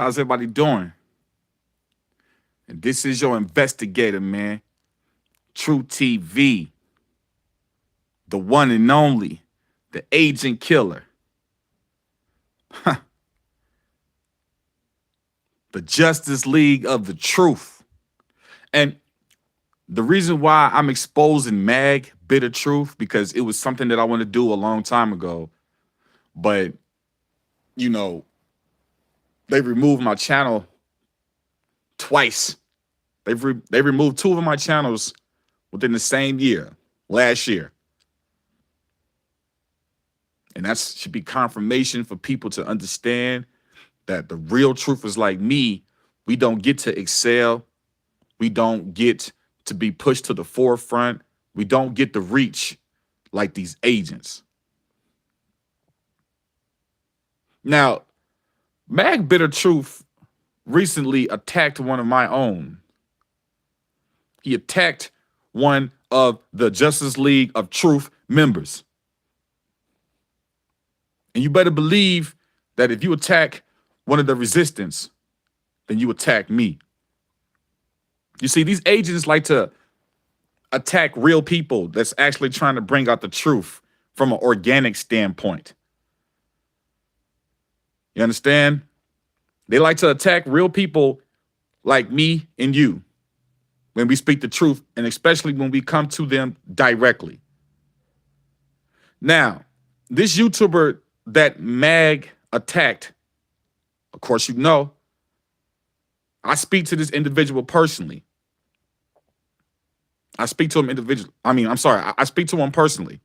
How's everybody doing? And this is your investigator, man. True TV, the one and only, the agent killer, the Justice League of the Truth. And the reason why I'm exposing Mag Bitter Truth, because it was something that I want to do a long time ago. But, you know, they removed my channel twice. They removed two of my channels within the same year, last year. And that should be confirmation for people to understand that the real truthers like me, we don't get to excel. We don't get to be pushed to the forefront. We don't get the reach like these agents. Now, Mag Bitter Truth recently attacked one of my own. He attacked one of the Justice League of Truth members. And you better believe that if you attack one of the resistance, then you attack me. You see, these agents like to attack real people that's actually trying to bring out the truth from an organic standpoint. You understand? They like to attack real people like me and you when we speak the truth, and especially when we come to them directly. Now, this YouTuber that Mag attacked, of course, you know, I speak to this individual personally. I speak to him individually. I speak to him personally.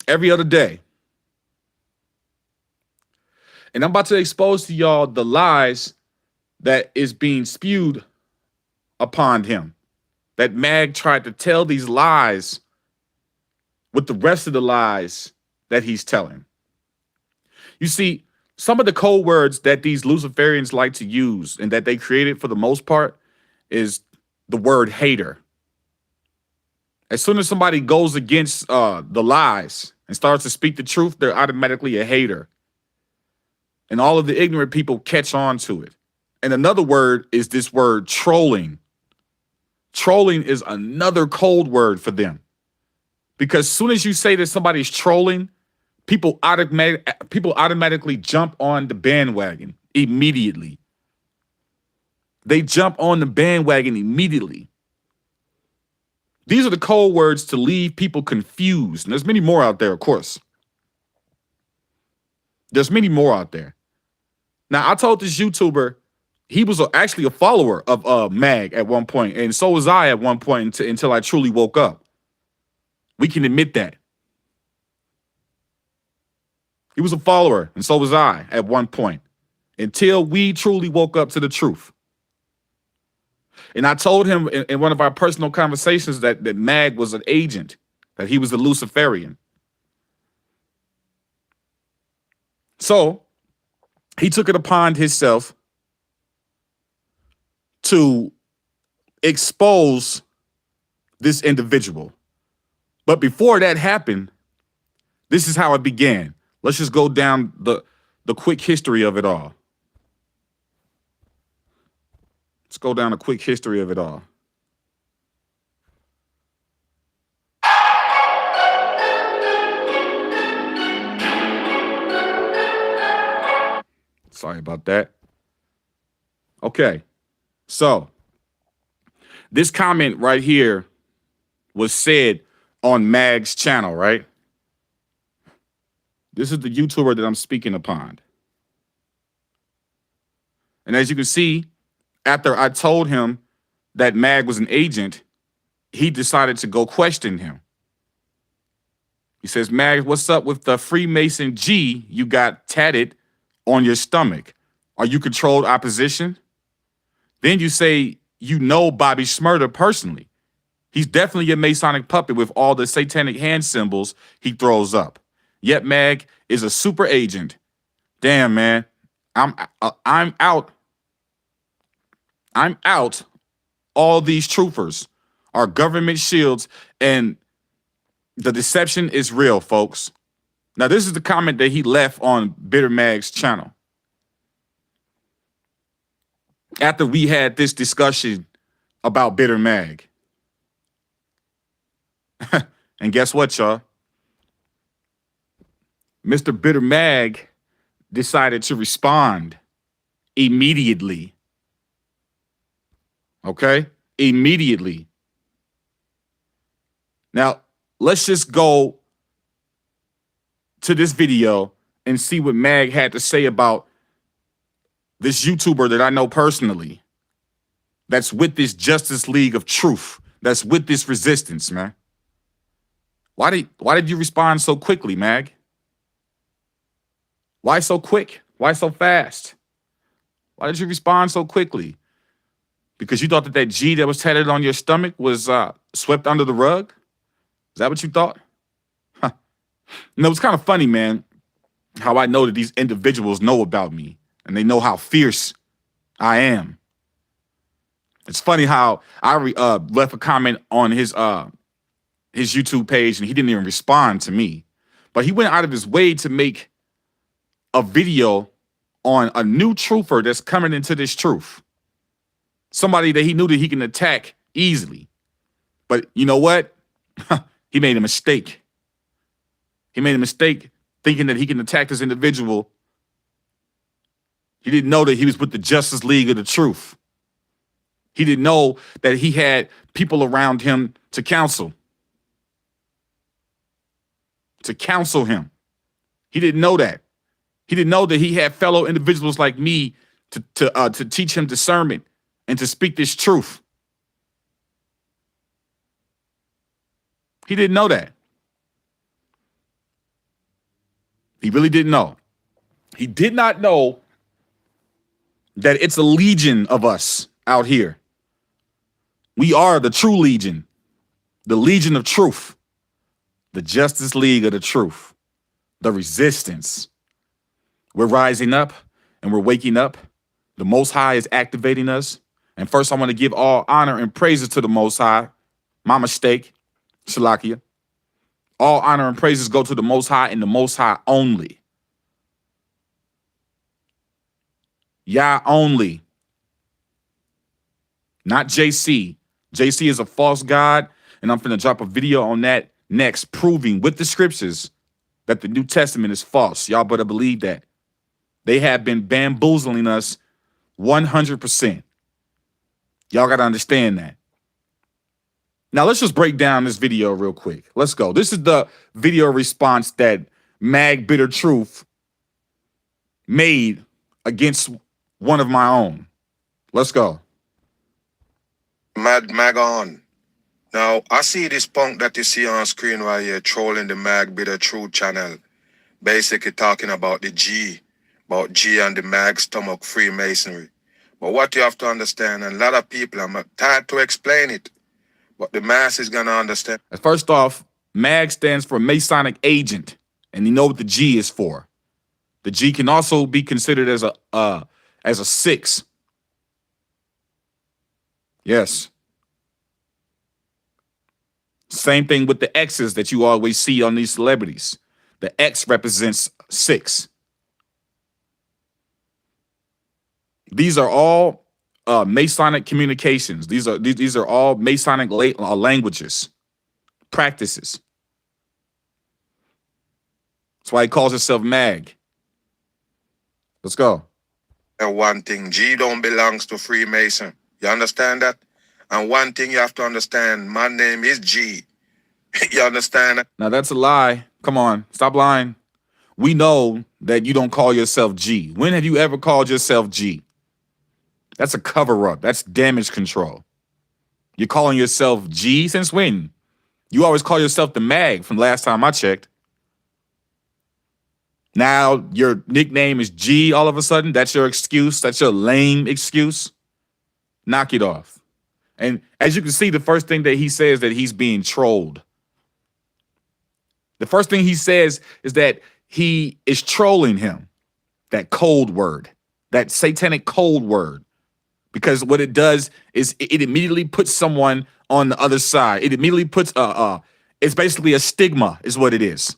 Every other day. And I'm about to expose to y'all the lies that is being spewed upon him. That Mag tried to tell these lies with the rest of the lies that he's telling. You see, some of the code words that these Luciferians like to use and that they created for the most part is the word hater. As soon as somebody goes against the lies and starts to speak the truth, they're automatically a hater. And all of the ignorant people catch on to it. And another word is this word trolling. Trolling is another code word for them. Because as soon as you say that somebody's trolling, people automatically jump on the bandwagon immediately. They jump on the bandwagon immediately. These are the code words to leave people confused. And there's many more out there, of course. There's many more out there. Now, I told this YouTuber he was actually a follower of Mag at one point, and so was I at one point until I truly woke up. We can admit that. He was a follower, and so was I at one point, until we truly woke up to the truth. And I told him in one of our personal conversations that Mag was an agent, that he was a Luciferian. So he took it upon himself to expose this individual. But before that happened, this is how it began. Let's just go down the quick history of it all. Let's go down a quick history of it all. Sorry about that. Okay. So this comment right here was said on Mag's channel, right? This is the YouTuber that I'm speaking upon. And as you can see, after I told him that Mag was an agent, he decided to go question him. He says, Mag, what's up with the Freemason G you got tatted on your stomach? Are you controlled opposition? Then you say you know Bobby Shmurda personally. He's definitely a Masonic puppet with all the satanic hand symbols he throws up. Yet Mag is a super agent. Damn, man. I'm out. I'm out. All these truthers are government shields, and the deception is real, folks. Now, this is the comment that he left on Bitter Mag's channel. After we had this discussion about Bitter Mag. And guess what, y'all? Mr. Bitter Mag decided to respond immediately. Okay? Immediately. Now, let's just go to this video and see what Mag had to say about this YouTuber that I know personally that's with this Justice League of Truth, that's with this resistance, man. Why did you respond so quickly, Mag? Why so quick? Why so fast? Why did you respond so quickly? Because you thought that G that was tatted on your stomach was swept under the rug? Is that what you thought? Huh. No, it's kind of funny, man, how I know that these individuals know about me and they know how fierce I am. It's funny how I left a comment on his YouTube page and he didn't even respond to me. But he went out of his way to make a video on a new truther that's coming into this truth. Somebody that he knew that he can attack easily. But you know what? He made a mistake. He made a mistake thinking that he can attack this individual. He didn't know that he was with the Justice League of the Truth. He didn't know that he had people around him to counsel. To counsel him. He didn't know that. He didn't know that he had fellow individuals like me to teach him discernment and to speak this truth. He didn't know that. He really didn't know. He did not know that it's a legion of us out here. We are the true legion, the Legion of Truth, the Justice League of the Truth, the resistance. We're rising up and we're waking up. The Most High is activating us. And first, I want to give all honor and praises to the Most High. My mistake, Shalakia. All honor and praises go to the Most High and the Most High only. Yah only. Not JC. JC is a false god, and I'm finna drop a video on that next, proving with the scriptures that the New Testament is false. Y'all better believe that. They have been bamboozling us 100%. Y'all got to understand that. Now, let's just break down this video real quick. Let's go. This is the video response that Mag Bitter Truth made against one of my own. Let's go. Mag on. Now, I see this punk that you see on screen right here trolling the Mag Bitter Truth channel, basically talking about the G and the Mag stomach Freemasonry. But what you have to understand, and a lot of people, I'm tired to explain it, but the mass is going to understand. First off, Mag stands for Masonic Agent, and you know what the G is for. The G can also be considered as a 6. Yes. Same thing with the X's that you always see on these celebrities. The X represents 6. These are all Masonic communications. These are all Masonic languages, practices. That's why he calls himself Mag. Let's go. And one thing, G don't belongs to Freemason. You understand that? And one thing you have to understand, my name is G. You understand that? Now that's a lie. Come on, stop lying. We know that you don't call yourself G. When have you ever called yourself G? That's a cover-up. That's damage control. You're calling yourself G since when? You always call yourself the Mag from last time I checked. Now your nickname is G all of a sudden. That's your excuse. That's your lame excuse. Knock it off. And as you can see, the first thing that he says that he's being trolled. The first thing he says is that he is trolling him. That code word, that satanic code word. Because what it does is it immediately puts someone on the other side. It immediately puts it's basically a stigma is what it is.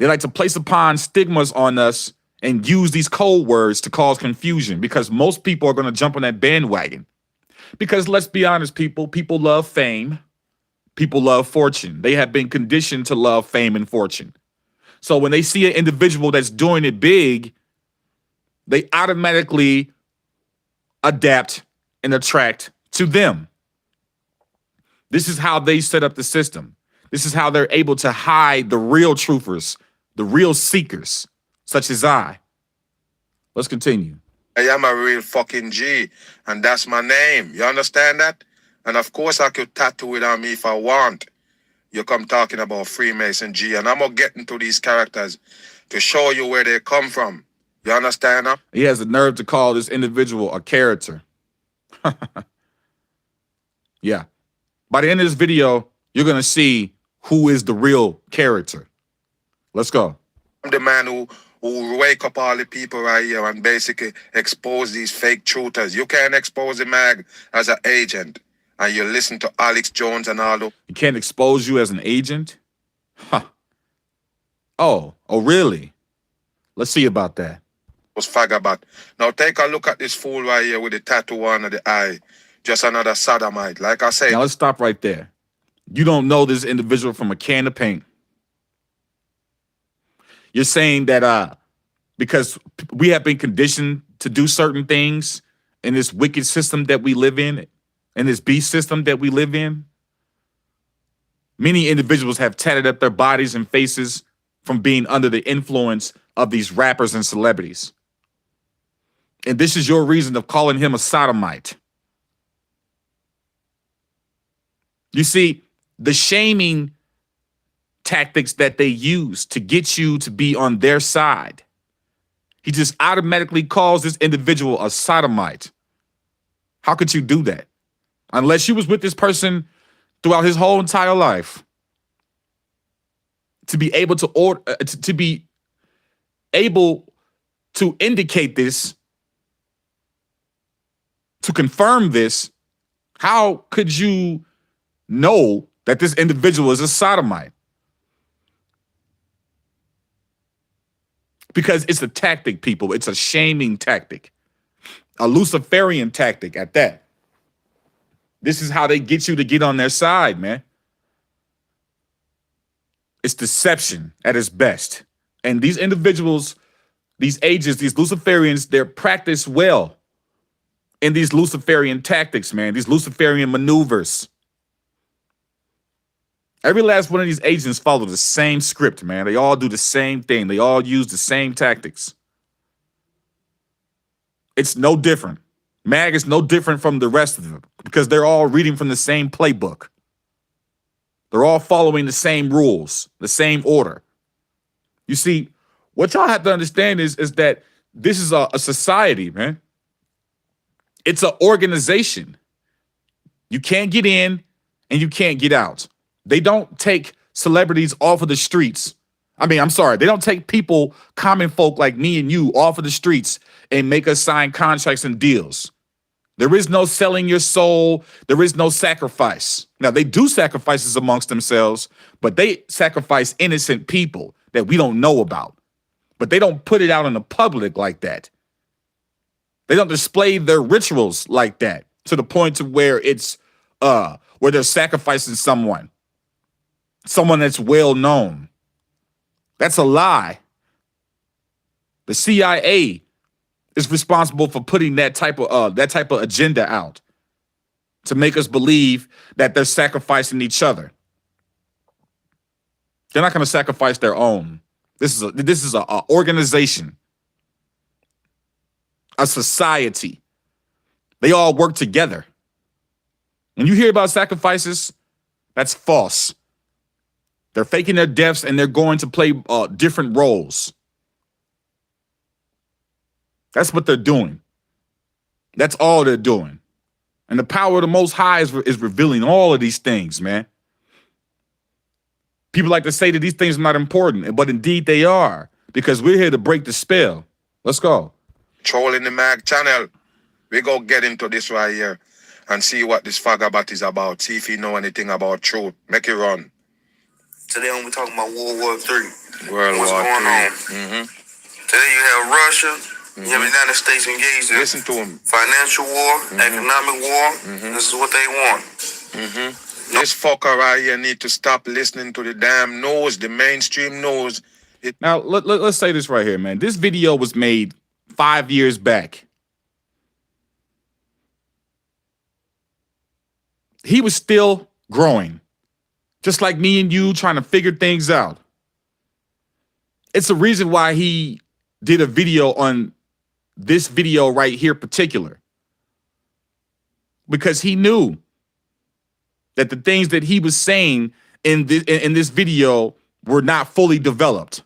They like to place upon stigmas on us and use these code words to cause confusion because most people are going to jump on that bandwagon. Because let's be honest, people love fame. People love fortune. They have been conditioned to love fame and fortune. So when they see an individual that's doing it big, they automatically adapt and attract to them. This is how they set up the system. This is how they're able to hide the real truthers, the real seekers, such as I. Let's continue. I am a real fucking G, and that's my name. You understand that? And of course, I could tattoo it on me if I want. You come talking about Freemason G, and I'm gonna get into these characters to show you where they come from. You understand? Huh? He has the nerve to call this individual a character. Yeah. By the end of this video, you're going to see who is the real character. Let's go. I'm the man who wake up all the people right here and basically expose these fake truthers. You can't expose the mag as an agent. And you listen to Alex Jones and all those. You can't expose you as an agent? Huh. Oh, really? Let's see about that. Fagabat. Now take a look at this fool right here with the tattoo under the eye. Just another sodomite. Like I say. Now let's stop right there. You don't know this individual from a can of paint. You're saying that because we have been conditioned to do certain things in this wicked system that we live in this beast system that we live in, many individuals have tatted up their bodies and faces from being under the influence of these rappers and celebrities. And this is your reason of calling him a sodomite. You see, the shaming tactics that they use to get you to be on their side, he just automatically calls this individual a sodomite. How could you do that? Unless you was with this person throughout his whole entire life. To be able to be able to indicate this, to confirm this, how could you know that this individual is a sodomite? Because it's a tactic, people. It's a shaming tactic, a Luciferian tactic at that. This is how they get you to get on their side, man. It's deception at its best. And these individuals, these agents, these Luciferians, they're practiced well in these Luciferian tactics, man, these Luciferian maneuvers. Every last one of these agents follow the same script, man. They all do the same thing. They all use the same tactics. It's no different. MAG is no different from the rest of them because they're all reading from the same playbook. They're all following the same rules, the same order. You see, what y'all have to understand is that this is a society, man. It's an organization. You can't get in and you can't get out. They don't take celebrities off of the streets. I mean, I'm sorry. They don't take people, common folk like me and you, off of the streets and make us sign contracts and deals. There is no selling your soul. There is no sacrifice. Now, they do sacrifices amongst themselves, but they sacrifice innocent people that we don't know about. But they don't put it out in the public like that. They don't display their rituals like that to the point to where it's where they're sacrificing someone that's well known. That's a lie. The CIA is responsible for putting that type of agenda out to make us believe that they're sacrificing each other. They're not going to sacrifice their own. This is a organization, a society. They all work together. When you hear about sacrifices, that's false. They're faking their deaths and they're going to play different roles. That's what they're doing. That's all they're doing. And the power of the Most High is revealing all of these things, man. People like to say that these things are not important, but indeed they are, because we're here to break the spell. Let's go. Trolling the MAG channel. We go get into this right here and see what this Fagabat is about. See if you know anything about truth. Make it run. Today when we talking about World War III. World What's War going III. on? Today you have Russia, you have the United States engaged in Listen to him. financial war, economic war. This is what they want. This fucker right here need to stop listening to the damn news, the mainstream news. Now, let's say this right here, man. This video was made 5 years back. He was still growing, just like me and you trying to figure things out. It's the reason why he did a video on this video right here particular, because he knew that the things that he was saying in this video were not fully developed.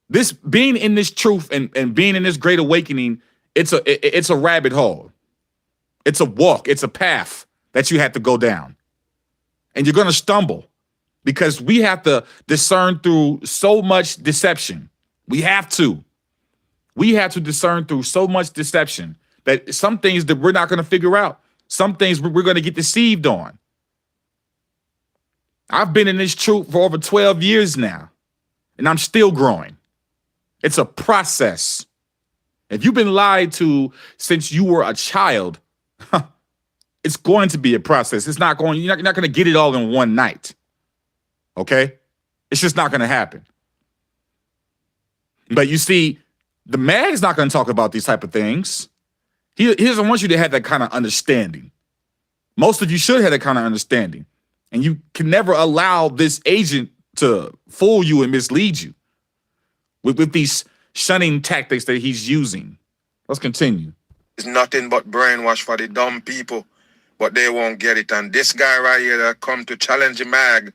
This being in this truth and being in this great awakening, it's a rabbit hole. It's a walk. It's a path that you have to go down. And you're going to stumble because we have to discern through so much deception. We have to. We have to discern through so much deception that some things that we're not going to figure out. Some things we're going to get deceived on. I've been in this truth for over 12 years now, and I'm still growing. It's a process. If you've been lied to since you were a child, it's going to be a process. It's not going, you're not going to get it all in one night. Okay? It's just not going to happen. But you see, the mag's not going to talk about these type of things. He doesn't want you to have that kind of understanding. Most of you should have that kind of understanding. And you can never allow this agent to fool you and mislead you with these shunning tactics that he's using. Let's continue. It's nothing but brainwash for the dumb people, but they won't get it. And this guy right here that come to challenge the mag,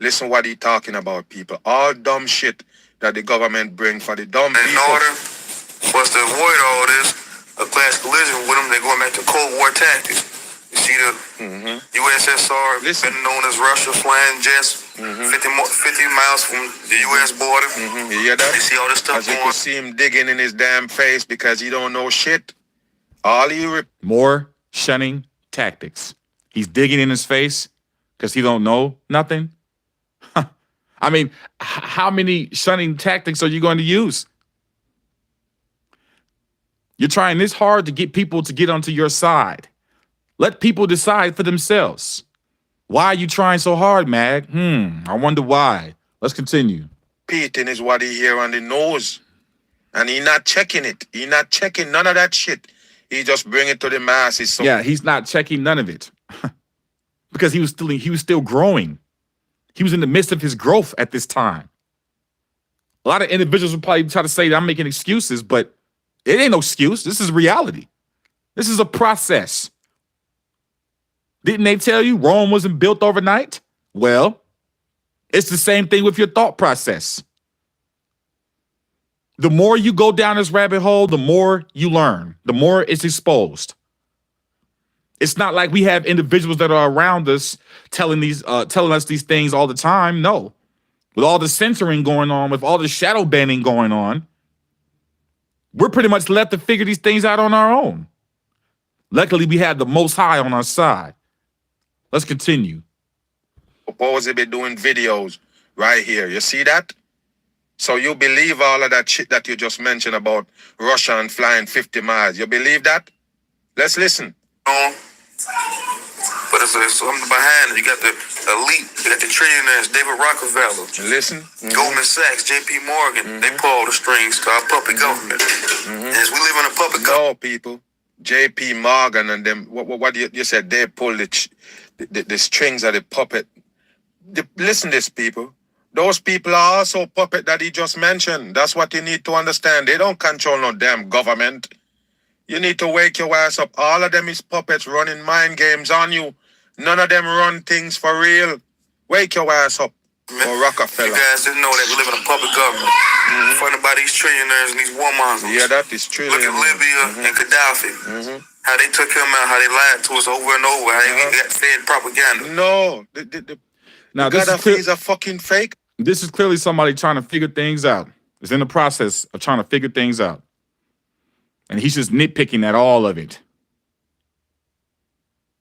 listen what he talking about, people. All dumb shit that the government bring for the dumb people. In order for us to avoid all this, a class collision with them, they're going back to Cold War tactics. You see the USSR, better known as Russia, flying jets 50 miles from the U.S. border. You hear that? You see all this stuff As you going can see him digging in his damn face because he don't know shit. All he more shunning tactics. He's digging in his face because he don't know nothing. I mean, how many shunning tactics are you going to use? You're trying this hard to get people to get onto your side. Let people decide for themselves. Why are you trying so hard, Mag? I wonder why. Let's continue. repeating is what he hear on the news. And he not checking it. He not checking none of that shit. He just bring it to the masses. So Yeah, he's not checking none of it. Because he was still growing. He was in the midst of his growth at this time. A lot of individuals would probably try to say that I'm making excuses, but it ain't no excuse. This is reality. This is a process. Didn't they tell you Rome wasn't built overnight? Well, it's the same thing with your thought process. The more you go down this rabbit hole, the more you learn, the more it's exposed. It's not like we have individuals that are around us telling us these things all the time. No. With all the censoring going on, with all the shadow banning going on, we're pretty much left to figure these things out on our own. Luckily, we have the Most High on our side. Let's continue. supposedly doing videos right here. You see that? So you believe all of that shit that you just mentioned about Russia and flying 50 miles. You believe that? Let's listen. But it's something behind it. You got the elite, you got the trillionaires, David Rockefeller, Listen. Goldman Sachs, J.P. Morgan. They pull all the strings to our puppet government. As we live in a puppet government. No, people. J.P. Morgan and them. What you said? They pull the strings of the puppet. Listen, this people. Those people are also puppet that he just mentioned. That's what you need to understand. They don't control no damn government. You need to wake your ass up. All of them is puppets running mind games on you. None of them run things for real. Wake your ass up. For Rockefeller. You guys didn't know that we live in a puppet government. Funded by these trillionaires and these warmongers. Yeah, that is true. Look at Libya and Gaddafi. How they took him out, how they lied to us over and over, how they got fed propaganda. No. Now, this Gaddafi is a fucking fake. This is clearly somebody trying to figure things out. It's in the process of trying to figure things out. And he's just nitpicking at all of it.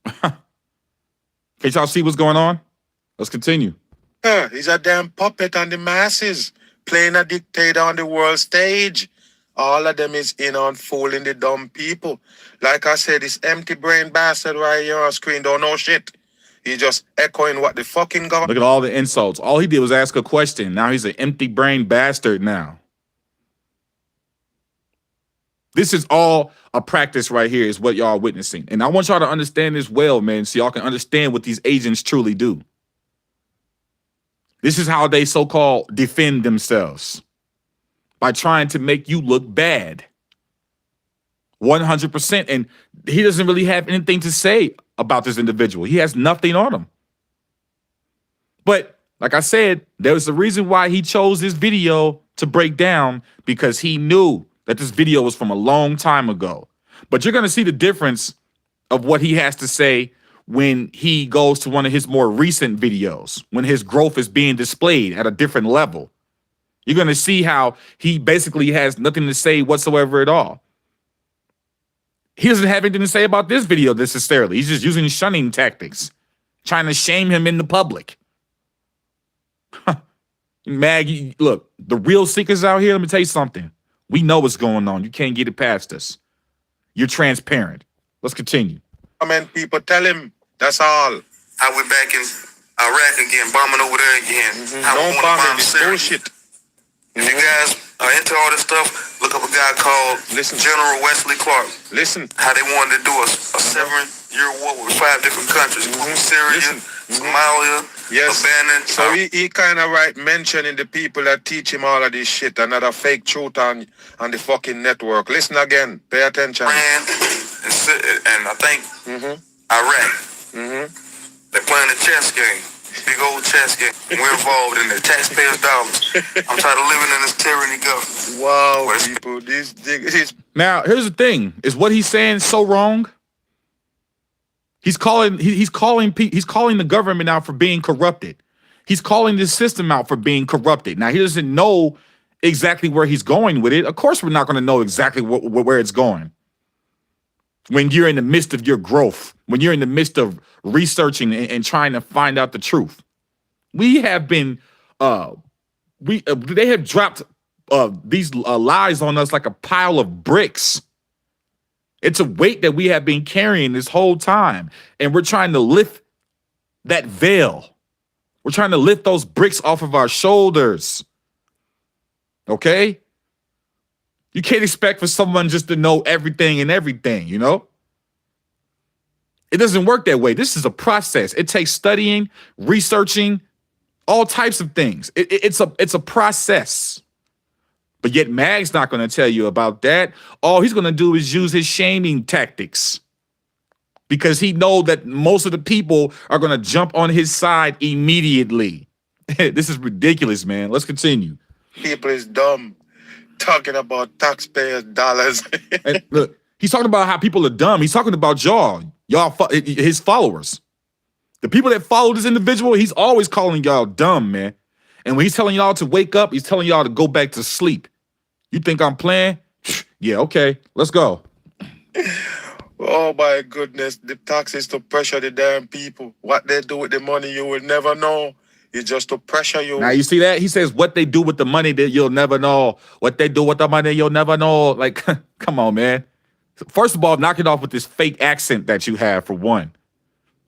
Can y'all see what's going on? Let's continue. He's a damn puppet on the masses, playing a dictator on the world stage. All of them is in on fooling the dumb people. Like I said, this empty brain bastard right here on screen don't know shit. He just echoing what the fucking government. Look at all the insults. All he did was ask a question. Now he's an empty brain bastard now. This is all a practice right here is what y'all are witnessing. And I want y'all to understand this well, man, so y'all can understand what these agents truly do. This is how they so-called defend themselves. By trying to make you look bad. 100%. And he doesn't really have anything to say about this individual. He has nothing on him. But like I said, there was a reason why he chose this video to break down, because he knew that this video was from a long time ago. But you're going to see the difference of what he has to say when he goes to one of his more recent videos, when his growth is being displayed at a different level. You're going to see how he basically has nothing to say whatsoever at all. He doesn't have anything to say about this video necessarily. He's just using shunning tactics, trying to shame him in the public. Mag, look, the real seekers out here, let me tell you something. We know what's going on. You can't get it past us. You're transparent. Let's continue. People tell him, that's all. How we're back in Iraq again, bombing over there again. How we Don't wanna bomb bomb him, it's Syria. bullshit. If you guys are into all this stuff, look up a guy called General Wesley Clark. Listen. How they wanted to do a 7-year war with 5 different countries, including Syria, Somalia, Yes. Lebanon. So he kind of mentioning the people that teach him all of this shit, another fake truth on the fucking network. Listen again. Pay attention. Iran and I think Iraq. They're playing a chess game. Big old chess game. We're involved in the taxpayers' dollars. I'm tired of living in this tyranny government. Wow, people. This Now, here's the thing. Is what he's saying so wrong? He's calling the government out for being corrupted. He's calling this system out for being corrupted. Now, he doesn't know exactly where he's going with it. Of course, we're not going to know exactly where it's going. When you're in the midst of your growth, when you're in the midst of researching and trying to find out the truth. We have been, they have dropped these lies on us like a pile of bricks. It's a weight that we have been carrying this whole time. And we're trying to lift that veil. We're trying to lift those bricks off of our shoulders. Okay? You can't expect for someone just to know everything and everything, you know? It doesn't work that way. This is a process. It takes studying, researching, all types of things. It's a process. But yet Mag's not going to tell you about that. All he's going to do is use his shaming tactics, because he knows that most of the people are going to jump on his side immediately. This is ridiculous, man. Let's continue. people is dumb. Talking about taxpayers' dollars. And look, he's talking about how people are dumb. He's talking about y'all, his followers. The people that follow this individual, he's always calling y'all dumb, man. And when he's telling y'all to wake up, he's telling y'all to go back to sleep. You think I'm playing? Yeah, okay, let's go. Oh my goodness, the taxes to pressure the damn people. What they do with the money, you will never know. It's just to pressure you. Now you see that? He says what they do with the money that you'll never know. What they do with the money you'll never know. Like, come on, man. First of all, knock it off with this fake accent that you have, for one.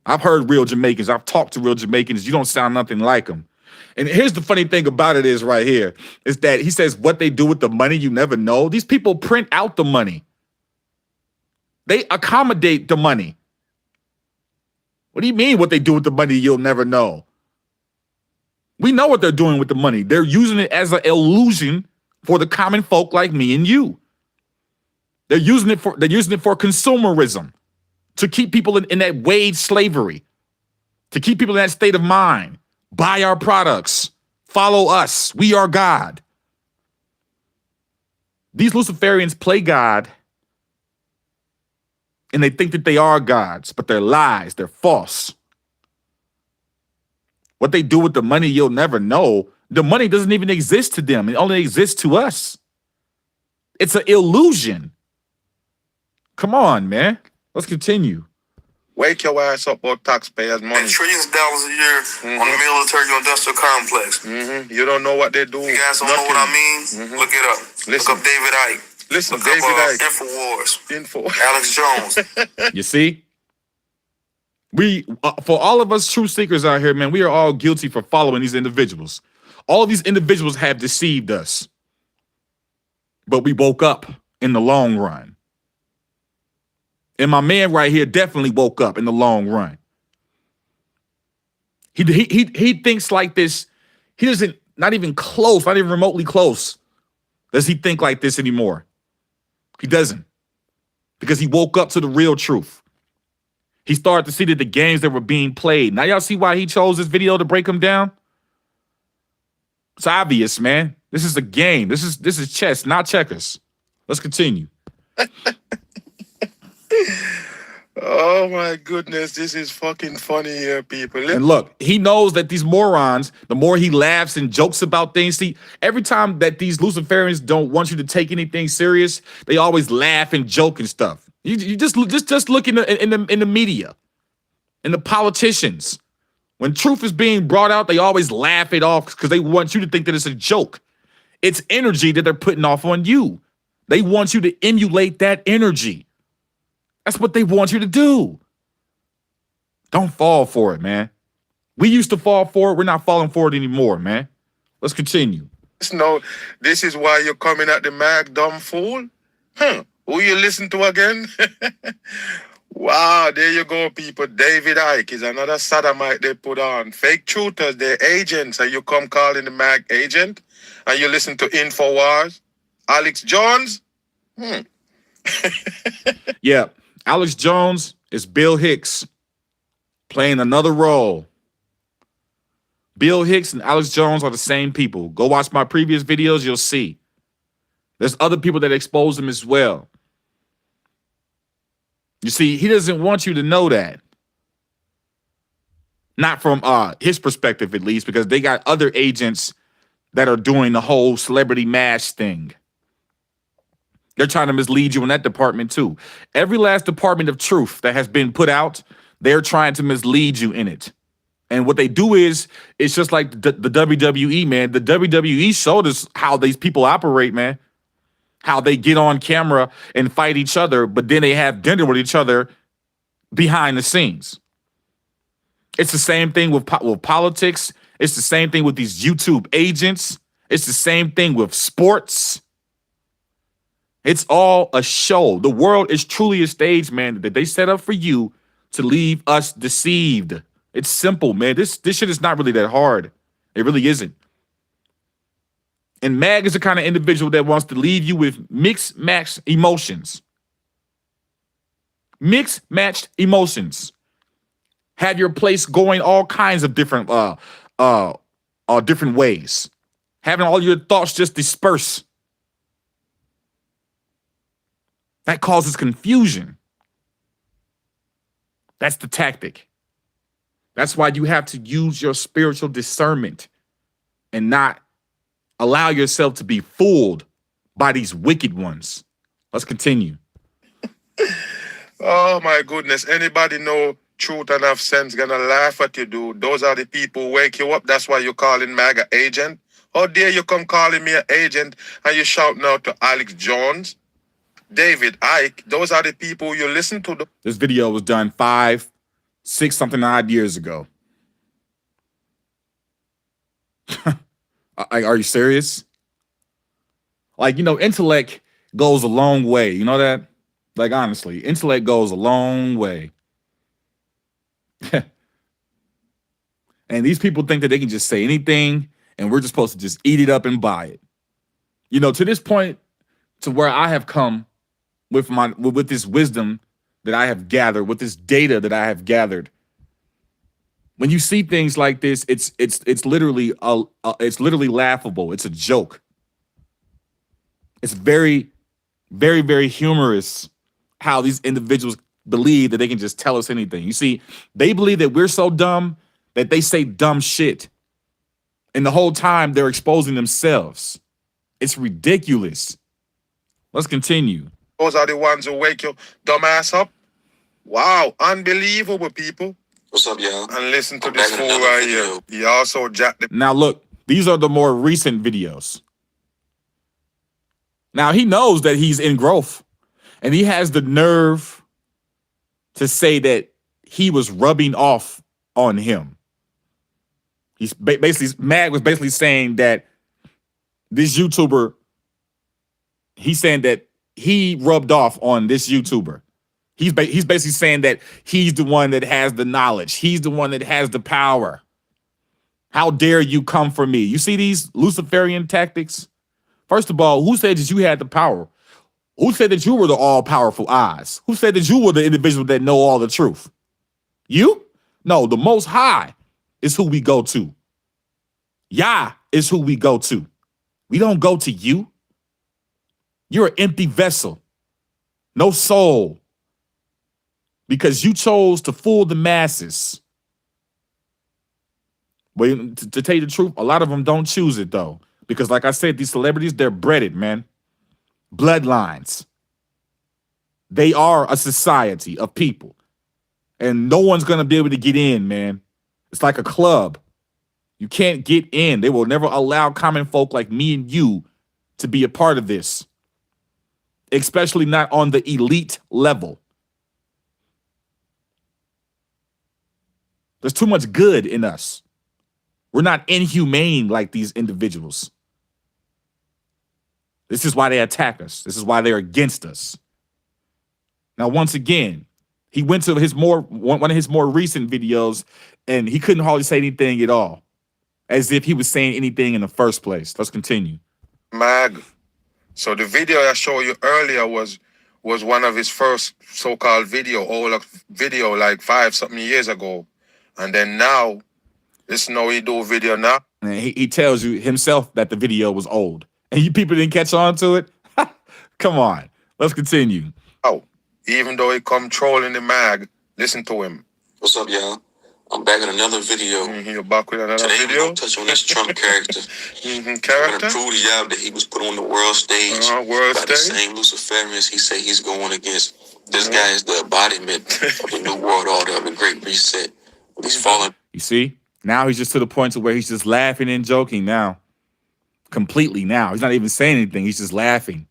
I've heard real Jamaicans. I've talked to real Jamaicans. You don't sound nothing like them. And here's the funny thing about it is right here, is that he says what they do with the money you never know. These people print out the money. They accommodate the money. What do you mean what they do with the money you'll never know? We know what they're doing with the money. They're using it as an illusion for the common folk like me and you. They're using it for consumerism, to keep people in that wage slavery, to keep people in that state of mind. Buy our products. Follow us. We are God. These Luciferians play God, and they think that they are gods, but they're lies. They're false. What they do with the money, you'll never know. The money doesn't even exist to them. It only exists to us. It's an illusion. Come on, man. Let's continue. Wake your ass up about taxpayers' money. And trillions of dollars a year on the military-industrial complex. You don't know what they do. You guys don't know what I mean? Look it up. Listen. Look up David Icke. Listen, Look David up Icke. InfoWars. Alex Jones. You see? We, for all of us truth seekers out here, man, we are all guilty for following these individuals. All of these individuals have deceived us. But we woke up in the long run. And my man right here definitely woke up in the long run. He thinks like this. He doesn't, not even close, not even remotely close, does he think like this anymore. He doesn't. Because he woke up to the real truth. He started to see that the games that were being played. Now y'all see why he chose this video to break them down? It's obvious, man. This is a game. This is chess, not checkers. Let's continue. Oh my goodness, this is fucking funny here, people. And look, he knows that these morons, the more he laughs and jokes about things, see, every time that these Luciferians don't want you to take anything serious, they always laugh and joke and stuff. You just look in the media, and the politicians. When truth is being brought out, they always laugh it off because they want you to think that it's a joke. It's energy that they're putting off on you. They want you to emulate that energy. That's what they want you to do. Don't fall for it, man. We used to fall for it. We're not falling for it anymore, man. Let's continue. No, this is why you're coming at the mag, dumb fool. Who you listen to again? Wow, there you go, people. David Icke is another sodomite they put on. Fake truthers, they're agents, and you come calling the mag agent, and you listen to InfoWars. Alex Jones? Yeah, Alex Jones is Bill Hicks playing another role. Bill Hicks and Alex Jones are the same people. Go watch my previous videos, you'll see. There's other people that expose them as well. You see, he doesn't want you to know that. Not from his perspective, at least, because they got other agents that are doing the whole celebrity mash thing. They're trying to mislead you in that department, too. Every last department of truth that has been put out, they're trying to mislead you in it. And what they do is, it's just like the WWE, man. The WWE showed us how these people operate, man. How they get on camera and fight each other, but then they have dinner with each other behind the scenes. It's the same thing with politics. It's the same thing with these YouTube agents. It's the same thing with sports. It's all a show. The world is truly a stage, man, that they set up for you to leave us deceived. It's simple, man. This shit is not really that hard. It really isn't. And Mag is the kind of individual that wants to leave you with mixed-matched emotions. Mixed-matched emotions. Have your place going all kinds of different different ways. Having all your thoughts just disperse. That causes confusion. That's the tactic. That's why you have to use your spiritual discernment and not allow yourself to be fooled by these wicked ones. Let's continue. Oh my goodness. Anybody know truth and have sense gonna laugh at you, dude? Those are the people who wake you up. That's why you're calling MAGA agent. How dare you come calling me an agent and you shouting out to Alex Jones, David Icke? Those are the people you listen to. This video was done 5, 6 something odd years ago. Are you serious? Like, you know, intellect goes a long way. You know that? Like, honestly, intellect goes a long way. And these people think that they can just say anything and we're just supposed to just eat it up and buy it. You know, to this point, to where I have come with this wisdom that I have gathered, with this data that I have gathered. When you see things like this, it's literally laughable. It's a joke. It's very, very, very humorous how these individuals believe that they can just tell us anything. You see, they believe that we're so dumb that they say dumb shit. And the whole time they're exposing themselves. It's ridiculous. Let's continue. Those are the ones who wake your dumb ass up. Wow, unbelievable, people. What's up, y'all? And listen to I'm this back fool with another right here. video. He also jacked the Now look, these are the more recent videos. Now he knows that he's in growth, and he has the nerve to say that he was rubbing off on him. He's basically, Mag was basically saying that this YouTuber, he's saying that he rubbed off on this YouTuber. He's basically saying that he's the one that has the knowledge. He's the one that has the power. How dare you come for me? You see these Luciferian tactics? First of all, who said that you had the power? Who said that you were the all-powerful eyes? Who said that you were the individual that know all the truth? You? No, the Most High is who we go to. Yah is who we go to. We don't go to you. You're an empty vessel. No soul. Because you chose to fool the masses. But to tell you the truth, a lot of them don't choose it, though. Because like I said, these celebrities, they're breaded, man. Bloodlines. They are a society of people. And no one's going to be able to get in, man. It's like a club. You can't get in. They will never allow common folk like me and you to be a part of this. Especially not on the elite level. There's too much good in us. We're not inhumane like these individuals. This is why they attack us. This is why they're against us. Now, once again, he went to one of his more recent videos, and he couldn't hardly say anything at all, as if he was saying anything in the first place. Let's continue. Mag. So the video I showed you earlier was one of his first so-called video, like 5-something years ago. And then now, listen how he do video now. And he tells you himself that the video was old. And you people didn't catch on to it? Come on. Let's continue. Oh, even though he come trolling the mag, listen to him. What's up, y'all? I'm back with another video. You're back with another Today we're video? gonna touch on this Trump character. I'm gonna Character? prove to y'all that he was put on the world stage by the same Luciferians he say he's going against. This guy is the embodiment of the New World Order, of the Great Reset. He's falling. You see? Now he's just to the point to where he's just laughing and joking now. Completely now. He's not even saying anything. He's just laughing.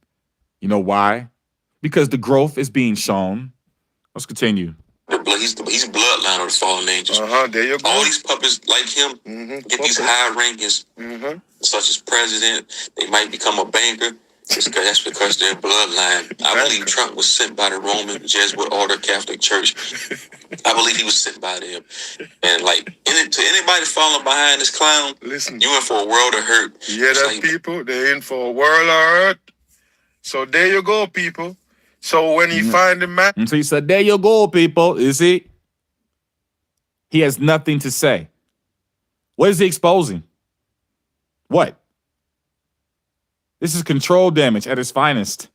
You know why? Because the growth is being shown. Let's continue. He's bloodline of the fallen angels. There you go. All these puppets like him get these high rankings, such as president. They might become a banker. That's because they're bloodline. I believe Trump was sent by the Roman Jesuit Order Catholic Church. I believe he was sent by them. And to anybody falling behind this clown, listen, you in for a world of hurt. Yeah, that people, they're in for a world of hurt. So there you go, people. So when he find the man, and so he said, there you go, people. You see? He has nothing to say. What is he exposing? What? This is control damage at its finest.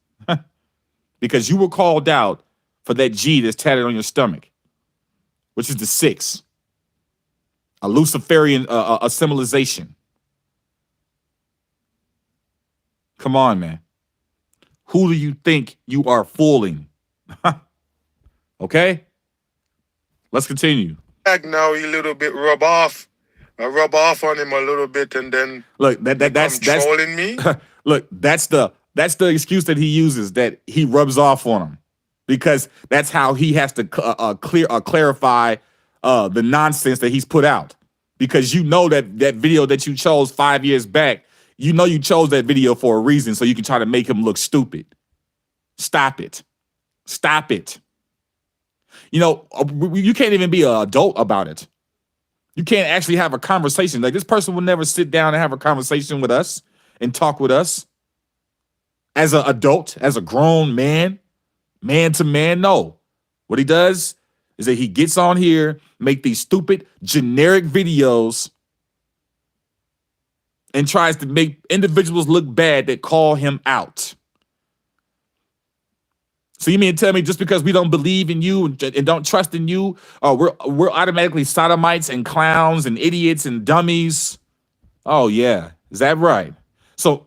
Because you were called out for that G that's tatted on your stomach, which is the 6. A Luciferian a symbolization. Come on, man. Who do you think you are fooling? Okay? Let's continue. Now he a little bit rub off on him a little bit, and then look that's trolling me. Look, that's the excuse that he uses, that he rubs off on him, because that's how he has to clarify the nonsense that he's put out. Because you know that video that you chose 5 years back, you know you chose that video for a reason, so you can try to make him look stupid. Stop it. Stop it. You know, you can't even be an adult about it. You can't actually have a conversation. Like, this person will never sit down and have a conversation with us and talk with us as an adult, as a grown man to man. No. What he does is that he gets on here, make these stupid generic videos, and tries to make individuals look bad that call him out. So you mean to tell me just because we don't believe in you and don't trust in you, we're automatically sodomites and clowns and idiots and dummies? Oh yeah, is that right? So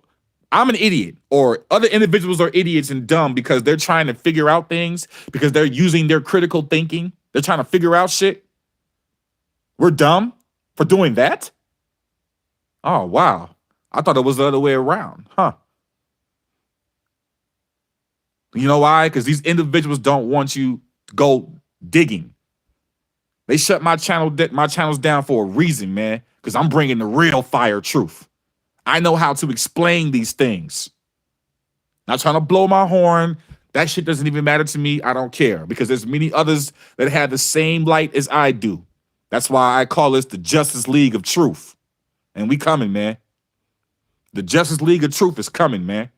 I'm an idiot, or other individuals are idiots and dumb because they're trying to figure out things, because they're using their critical thinking. They're trying to figure out shit. We're dumb for doing that? Oh, wow. I thought it was the other way around. Huh. You know why? Because these individuals don't want you to go digging. They shut my channels down for a reason, man, because I'm bringing the real fire truth. I know how to explain these things. Not trying to blow my horn. That shit doesn't even matter to me. I don't care, because there's many others that have the same light as I do. That's why I call this the Justice League of Truth. And we coming, man. The Justice League of Truth is coming, man.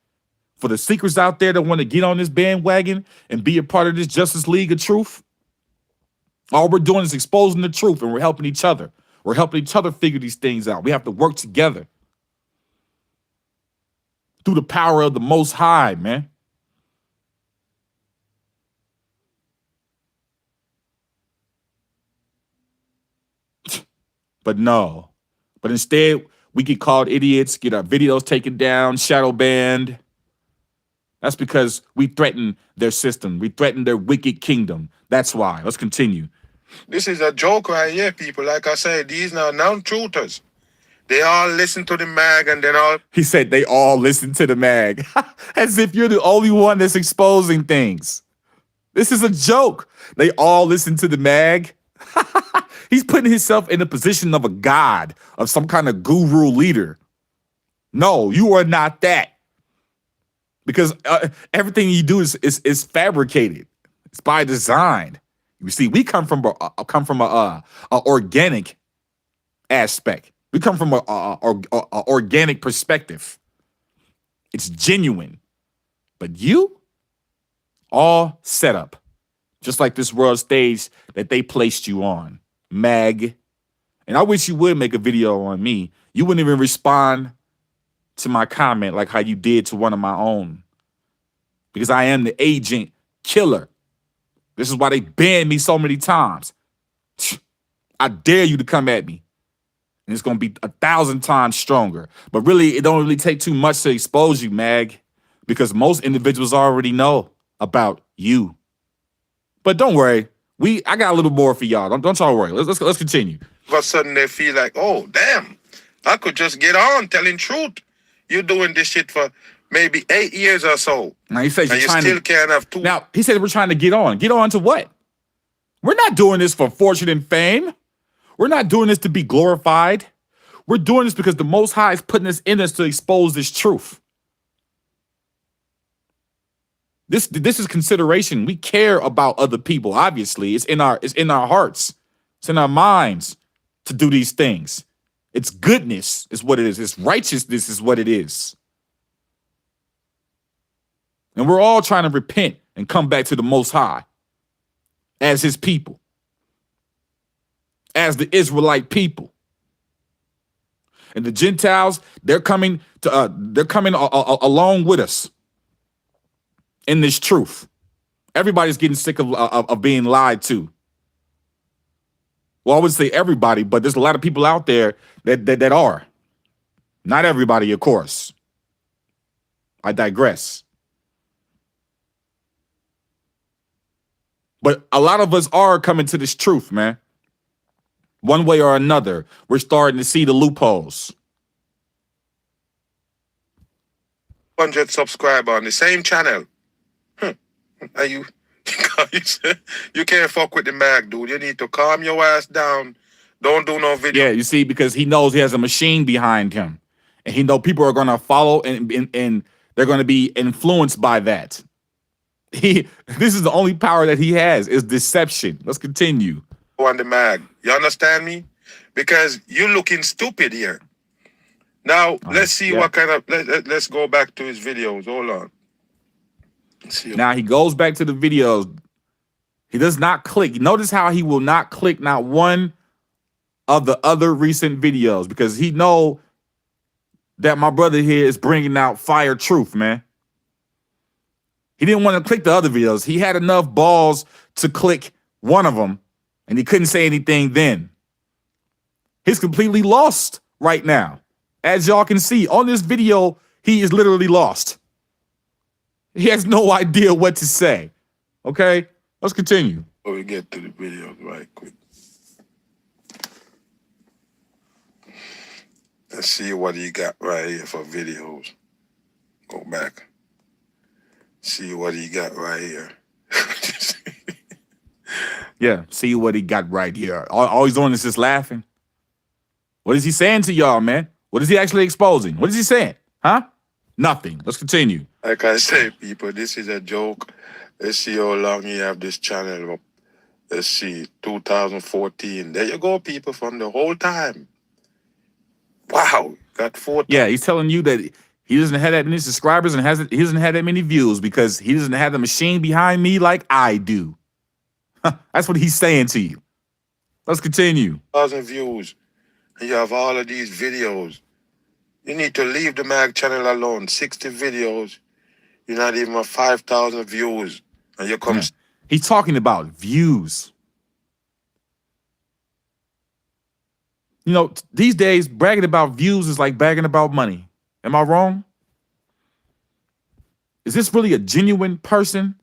For the secrets out there that want to get on this bandwagon and be a part of this Justice League of Truth, all we're doing is exposing the truth, and we're helping each other. We're helping each other figure these things out. We have to work together through the power of the Most High, man. But no. But instead, we get called idiots, get our videos taken down, shadow banned. That's because we threaten their system. We threaten their wicked kingdom. That's why. Let's continue. This is a joke right here, people. Like I said, these are non-truthers. They all listen to the mag and then all. He said they all listen to the mag. As if you're the only one that's exposing things. This is a joke. They all listen to the mag. He's putting himself in the position of a god, of some kind of guru leader. No, you are not that. Because everything you do is fabricated. It's by design. You see, we come from a organic aspect. We come from a organic perspective. It's genuine. But you, all set up. Just like this world stage that they placed you on. Mag. And I wish you would make a video on me. You wouldn't even respond to my comment like how you did to one of my own. Because I am the agent killer. This is why they banned me so many times. I dare you to come at me. And it's going to be 1,000 times stronger. But really, it don't really take too much to expose you, Mag. Because most individuals already know about you. But don't worry. I got a little more for y'all. Don't y'all worry. Let's continue. All of a sudden they feel like, oh, damn, I could just get on telling truth. You're doing this shit for maybe 8 years or so. Now he says and you still can't have two. Now, he said we're trying to get on. Get on to what? We're not doing this for fortune and fame. We're not doing this to be glorified. We're doing this because the Most High is putting us in us to expose this truth. This is consideration. We care about other people. Obviously, it's in our hearts. It's in our minds to do these things. It's goodness is what it is. It's righteousness is what it is. And we're all trying to repent and come back to the Most High as his people, as the Israelite people. And the Gentiles, they're coming along with us in this truth. Everybody's getting sick of being lied to. Well, I would say everybody, but there's a lot of people out there that are. Not everybody, of course. I digress. But a lot of us are coming to this truth, man. One way or another, we're starting to see the loopholes. 100 subscribers on the same channel. Are you can't fuck with the mag, dude. You need to calm your ass down. Don't do no video. Yeah, you see, because he knows he has a machine behind him. And he knows people are going to follow and they're going to be influenced by that. This is the only power that he has, is deception. Let's continue. On the mag. You understand me? Because you're looking stupid here. Now, let's see what kind of... Let's go back to his videos. Hold on. Now, he goes back to the videos. He does not click. Notice how he will not click not one of the other recent videos, because he know that my brother here is bringing out fire truth, man. He didn't want to click the other videos. He had enough balls to click one of them, and he couldn't say anything then. He's completely lost right now. As y'all can see on this video, he is literally lost. He has no idea what to say. Okay, let's continue. Before we get to the video, right quick. Let's see what he got right here for videos. Go back. See what he got right here. Yeah, see what he got right here. All he's doing is just laughing. What is he saying to y'all, man? What is he actually exposing? What is he saying? Huh? Nothing. Let's continue. Like I say, people, this is a joke. Let's see how long you have this channel up. Let's see, 2014. There you go, people, from the whole time. Wow, got 4. Yeah, he's telling you that he doesn't have that many subscribers and he doesn't have that many views because he doesn't have the machine behind me like I do. That's what he's saying to you. Let's continue. 1,000 views. And you have all of these videos. You need to leave the Mag channel alone. 60 videos. You're not even at 5,000 views. And you come... Yeah. He's talking about views. You know, these days, bragging about views is like bragging about money. Am I wrong? Is this really a genuine person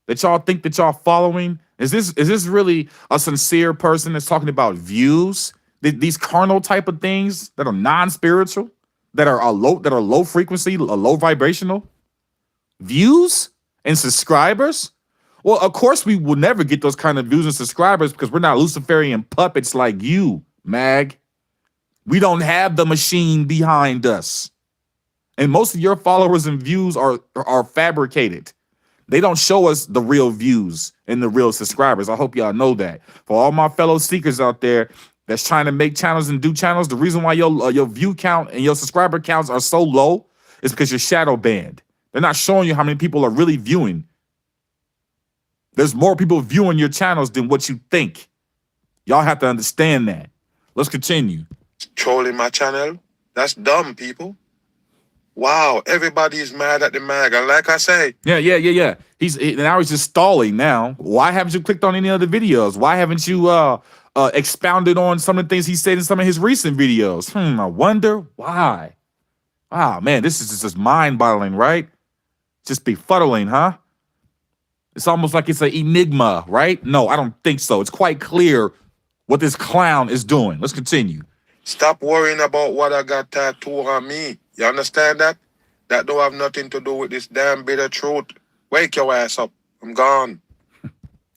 that y'all think that y'all following? Is this really a sincere person that's talking about views? These carnal type of things that are non-spiritual, that are low frequency, low vibrational? Views and subscribers? Well, of course we will never get those kind of views and subscribers because we're not Luciferian puppets like you, Mag. We don't have the machine behind us. And most of your followers and views are fabricated. They don't show us the real views and the real subscribers. I hope y'all know that. For all my fellow seekers out there that's trying to make channels and do channels, the reason why your view count and your subscriber counts are so low is because you're shadow banned. They're not showing you how many people are really viewing. There's more people viewing your channels than what you think. Y'all have to understand that. Let's continue. Trolling my channel? That's dumb, people. Wow, everybody is mad at the Mag. And like I say... Yeah. Now he's just stalling now. Why haven't you clicked on any other videos? Why haven't you expounded on some of the things he said in some of his recent videos? I wonder why. Wow, man, this is just mind-boggling, right? Just befuddling, huh? It's almost like it's an enigma, right? No, I don't think so. It's quite clear what this clown is doing. Let's continue. Stop worrying about what I got tattooed on me. You understand that? That don't have nothing to do with this damn bitter truth. Wake your ass up. I'm gone. You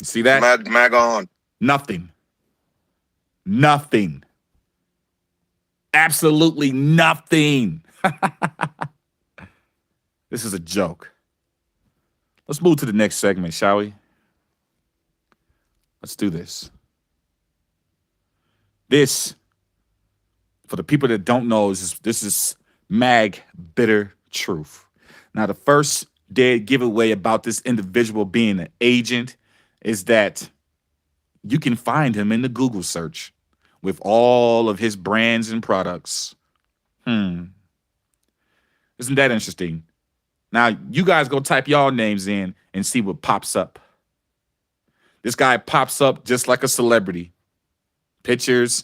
see that? Mag on. Nothing. Nothing. Absolutely nothing. This is a joke. Let's move to the next segment, shall we? Let's do this. This, for the people that don't know, this is Mag Bitter Truth. Now, the first dead giveaway about this individual being an agent is that you can find him in the Google search with all of his brands and products. Isn't that interesting? Now, you guys go type y'all names in and see what pops up. This guy pops up just like a celebrity. Pictures,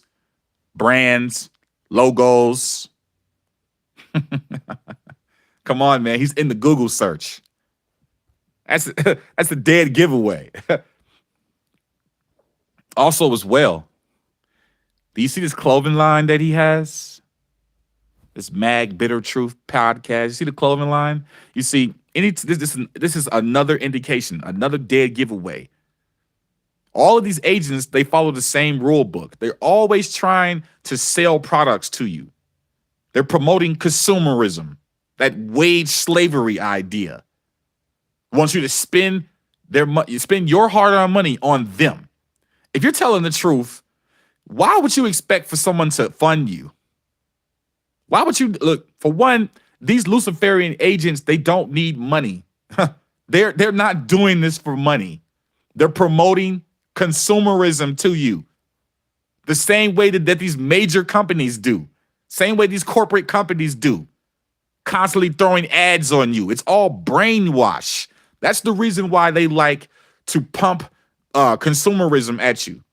brands, logos. Come on, man. He's in the Google search. That's a dead giveaway. Also, as well, do you see this clothing line that he has? This Mag Bitter Truth podcast. You see the clothing line? You see, this is another indication, another dead giveaway. All of these agents, they follow the same rule book. They're always trying to sell products to you. They're promoting consumerism, that wage slavery idea. Wants you to spend your hard-earned money on them. If you're telling the truth, why would you expect for someone to fund you? Why would you look? For one, these Luciferian agents, they don't need money. They're not doing this for money. They're promoting consumerism to you. The same way that these major companies do. Same way these corporate companies do. Constantly throwing ads on you. It's all brainwash. That's the reason why they like to pump consumerism at you.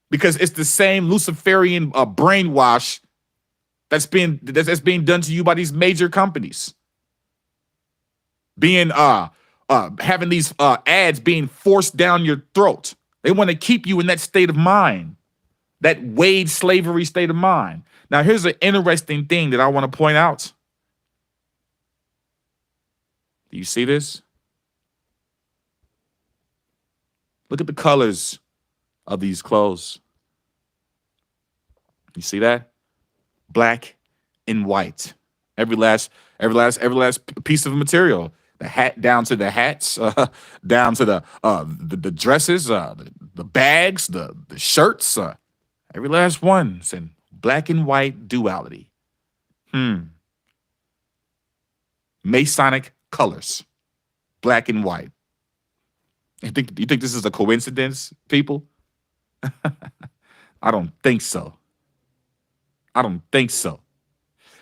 Because it's the same Luciferian brainwash that's being done to you by these major companies. Being having these ads being forced down your throat. They want to keep you in that state of mind, that wage slavery state of mind. Now, here's an interesting thing that I want to point out. Do you see this? Look at the colors of these clothes. You see that? Black and white. Every last piece of material. The hat down to the hats, down to the dresses, the bags, the shirts. Every last one. It's in black and white duality. Masonic colors. Black and white. You think this is a coincidence, people? I don't think so. I don't think so.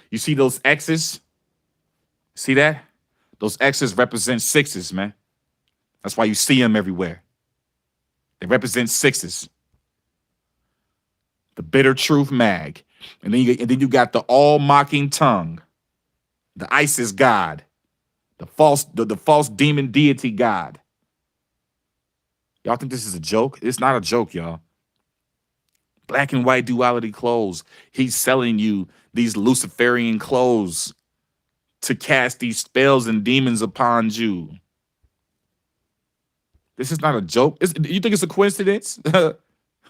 You see those X's? See that? Those X's represent sixes, man. That's why you see them everywhere. They represent sixes. The bitter truth mag. And then you got the all mocking tongue. The ISIS God. The false demon deity God. Y'all think this is a joke? It's not a joke, y'all. Black and white duality clothes. He's selling you these Luciferian clothes to cast these spells and demons upon you. This is not a joke. You think it's a coincidence? Do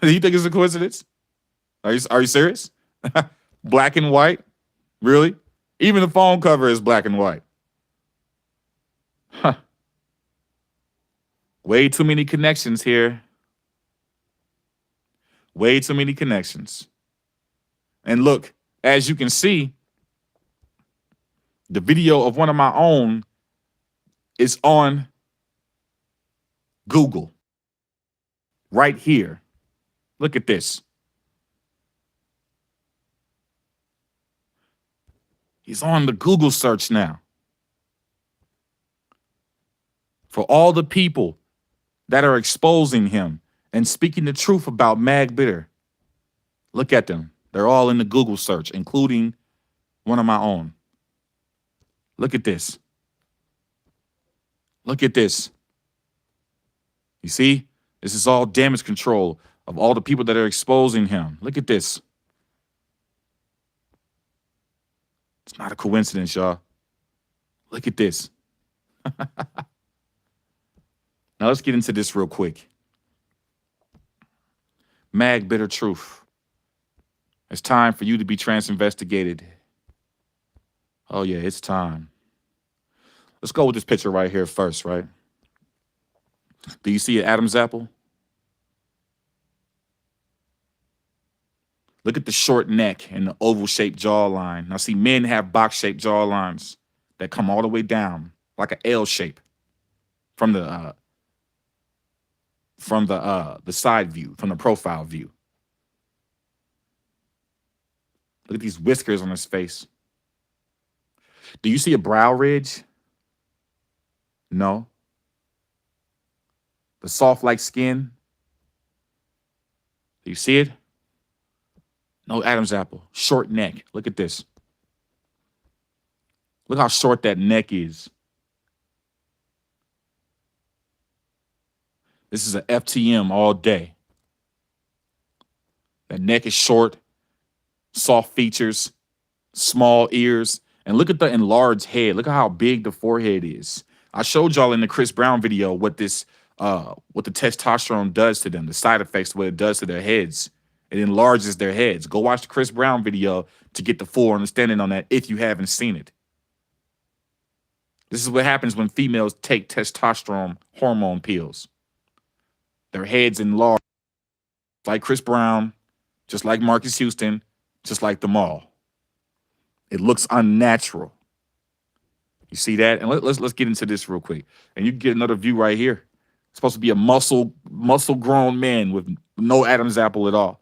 you think it's a coincidence? Are you serious? Black and white? Really? Even the phone cover is black and white. Huh. Way too many connections here. Way too many connections. And look, as you can see, the video of one of my own is on Google. Right here. Look at this. He's on the Google search now. For all the people that are exposing him and speaking the truth about Mag Bitter. Look at them. They're all in the Google search, including one of my own. Look at this. Look at this. You see? This is all damage control of all the people that are exposing him. Look at this. It's not a coincidence, y'all. Look at this. Now let's get into this real quick. Mag Bitter Truth. It's time for you to be trans-investigated. Oh yeah, it's time. Let's go with this picture right here first, right? Do you see an Adam's apple? Look at the short neck and the oval-shaped jawline. Now see, men have box-shaped jawlines that come all the way down like an L shape from the side view, from the profile view. Look at these whiskers on his face. Do you see a brow ridge? No. The soft like skin? Do you see it? No Adam's apple. Short neck. Look at this. Look how short that neck is. This is an FTM all day. That neck is short, soft features, small ears, and look at the enlarged head. Look at how big the forehead is. I showed y'all in the Chris Brown video what the testosterone does to them, the side effects, what it does to their heads. It enlarges their heads. Go watch the Chris Brown video to get the full understanding on that if you haven't seen it. This is what happens when females take testosterone hormone pills. Their heads enlarge, like Chris Brown, just like Marcus Houston, just like them all. It looks unnatural. You see that? And let's get into this real quick. And you can get another view right here. It's supposed to be a muscle-grown man with no Adam's apple at all.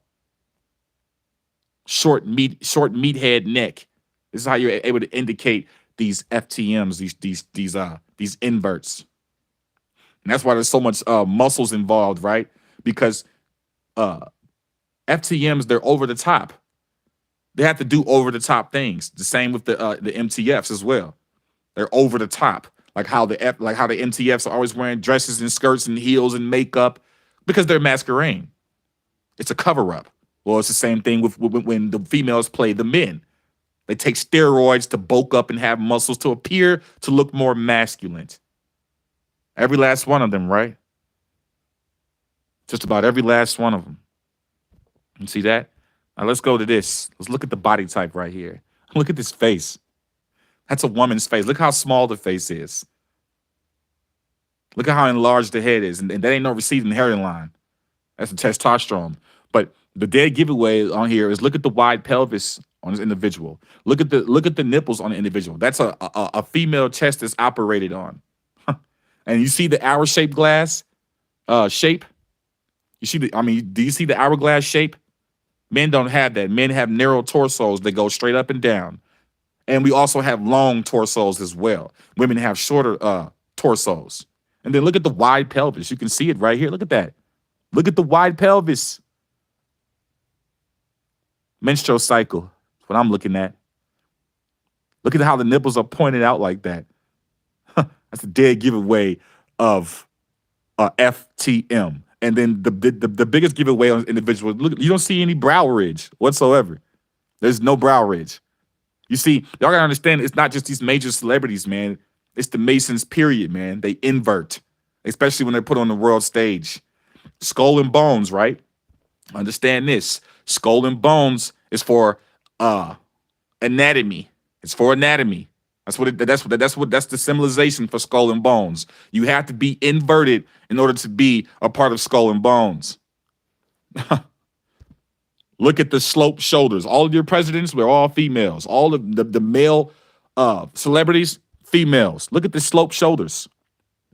Short meathead neck. This is how you're able to indicate these FTMs, these inverts. And that's why there's so much muscles involved, right? Because FTMs, they're over the top. They have to do over the top things. The same with the MTFs as well. They're over the top, like how the MTFs are always wearing dresses and skirts and heels and makeup because they're masquerading. It's a cover up. Well, it's the same thing with when the females play the men. They take steroids to bulk up and have muscles to appear to look more masculine. Every last one of them, right? Just about every last one of them. You see that? Now let's go to this. Let's look at the body type right here. Look at this face. That's a woman's face. Look how small the face is. Look at how enlarged the head is. And that ain't no receding hairline. That's the testosterone. But the dead giveaway on here is look at the wide pelvis on this individual. Look at the nipples on the individual. That's a female chest that's operated on. And you see the hour-shaped glass shape? You see do you see the hourglass shape? Men don't have that. Men have narrow torsos that go straight up and down. And we also have long torsos as well. Women have shorter torsos. And then look at the wide pelvis. You can see it right here. Look at that. Look at the wide pelvis. Menstrual cycle. That's what I'm looking at. Look at how the nipples are pointed out like that. That's a dead giveaway of FTM. And then the biggest giveaway on individuals, look, you don't see any brow ridge whatsoever. There's no brow ridge. You see, y'all gotta understand, it's not just these major celebrities, man. It's the Masons, period, man. They invert, especially when they're put on the world stage. Skull and bones, right? Understand this. Skull and bones is for anatomy. It's for anatomy. That's the symbolization for skull and bones. You have to be inverted in order to be a part of skull and bones. Look at the sloped shoulders. All of your presidents were all females. All of the male celebrities, females. Look at the sloped shoulders.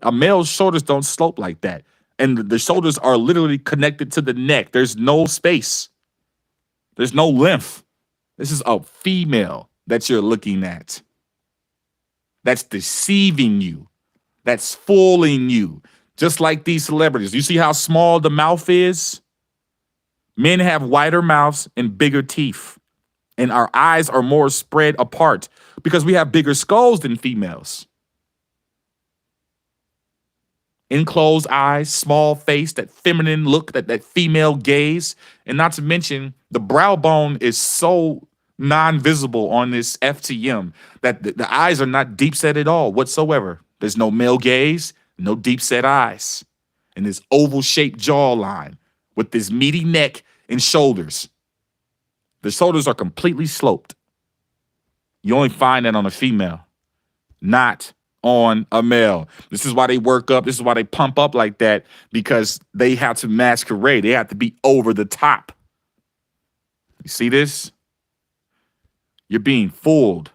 A male's shoulders don't slope like that. And the shoulders are literally connected to the neck. There's no space. There's no length. This is a female that you're looking at. That's deceiving you. That's fooling you. Just like these celebrities. You see how small the mouth is? Men have wider mouths and bigger teeth. And our eyes are more spread apart because we have bigger skulls than females. Enclosed eyes, small face, that feminine look, that female gaze. And not to mention, the brow bone is so non-visible on this FTM that the eyes are not deep set at all whatsoever. There's no male gaze, no deep set eyes, and this oval shaped jawline with this meaty neck and shoulders. The shoulders are completely sloped. You only find that on a female, not on a male. This is why they work up. This is why they pump up like that, because they have to masquerade. They have to be over the top. You see this? You're being fooled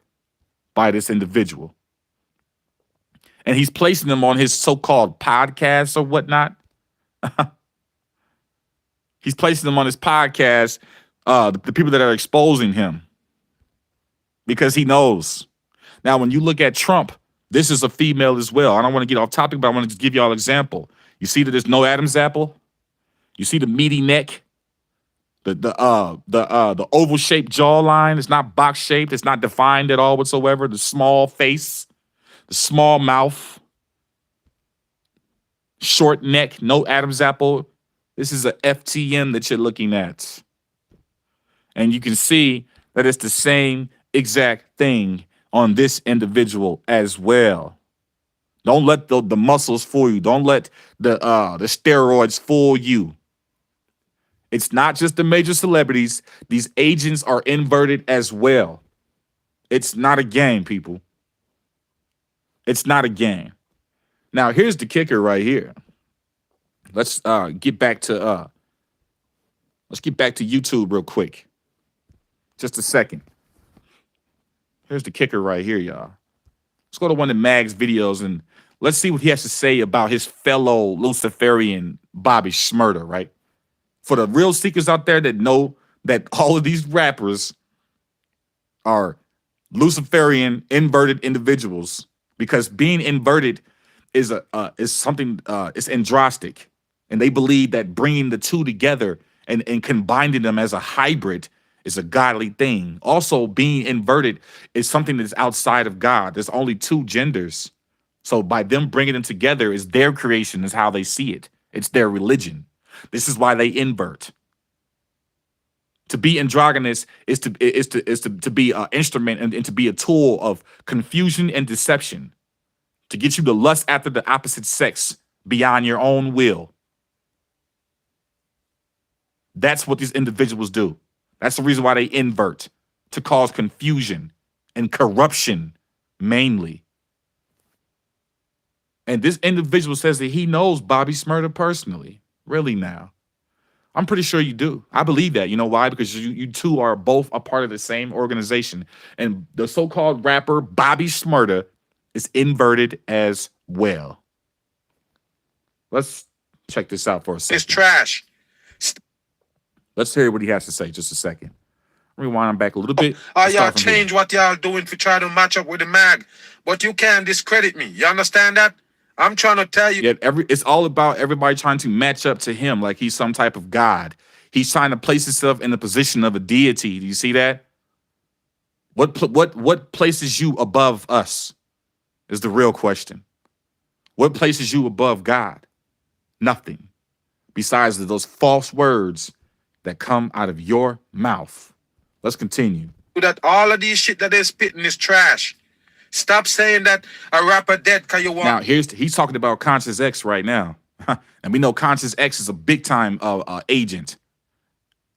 by this individual. And he's placing them on his so-called podcast or whatnot. He's placing them on his podcast, the people that are exposing him, because he knows. Now, when you look at Trump, this is a female as well. I don't want to get off topic, but I want to just give you all an example. You see that there's no Adam's apple? You see the meaty neck? The oval shaped jawline. It's not box shaped. It's not defined at all whatsoever. The small face, the small mouth, short neck, no Adam's apple. This is a FTM that you're looking at. And you can see that it's the same exact thing on this individual as well. Don't let the muscles fool you. Don't let the steroids fool you. It's not just the major celebrities. These agents are inverted as well. It's not a game, people. It's not a game. Now, here's the kicker right here. Let's get back to YouTube real quick. Just a second. Here's the kicker right here, y'all. Let's go to one of Mag's videos and let's see what he has to say about his fellow Luciferian Bobby Shmurda, right? For the real seekers out there that know that all of these rappers are Luciferian inverted individuals, because being inverted is something it's androstic, and they believe that bringing the two together and combining them as a hybrid It's a godly thing. Also, being inverted is something that's outside of God. There's only two genders. So by them bringing them together is their creation, is how they see it. It's their religion. This is why they invert. To be androgynous is to be an instrument and to be a tool of confusion and deception, to get you to lust after the opposite sex beyond your own will. That's what these individuals do. That's the reason why they invert, to cause confusion and corruption mainly. And this individual says that he knows Bobby Shmurda personally. Really now? I'm pretty sure you do. I believe that. You know why? Because you two are both a part of the same organization. And the so-called rapper Bobby Shmurda is inverted as well. Let's check this out for a second. It's trash. Let's hear what he has to say. Just a second. Rewind back a little bit. Y'all change what y'all doing to try to match up with the mag, but you can't discredit me. You understand that? I'm trying to tell you. Yeah, it's all about everybody trying to match up to him like he's some type of god. He's trying to place himself in the position of a deity. Do you see that? What places you above us is the real question. What places you above God? Nothing. Besides those false words that come out of your mouth. Let's continue. That all of these shit that they're spitting is trash. Stop saying that a rapper dead because you want. Now, he's talking about Conscious X right now. And we know Conscious X is a big time agent.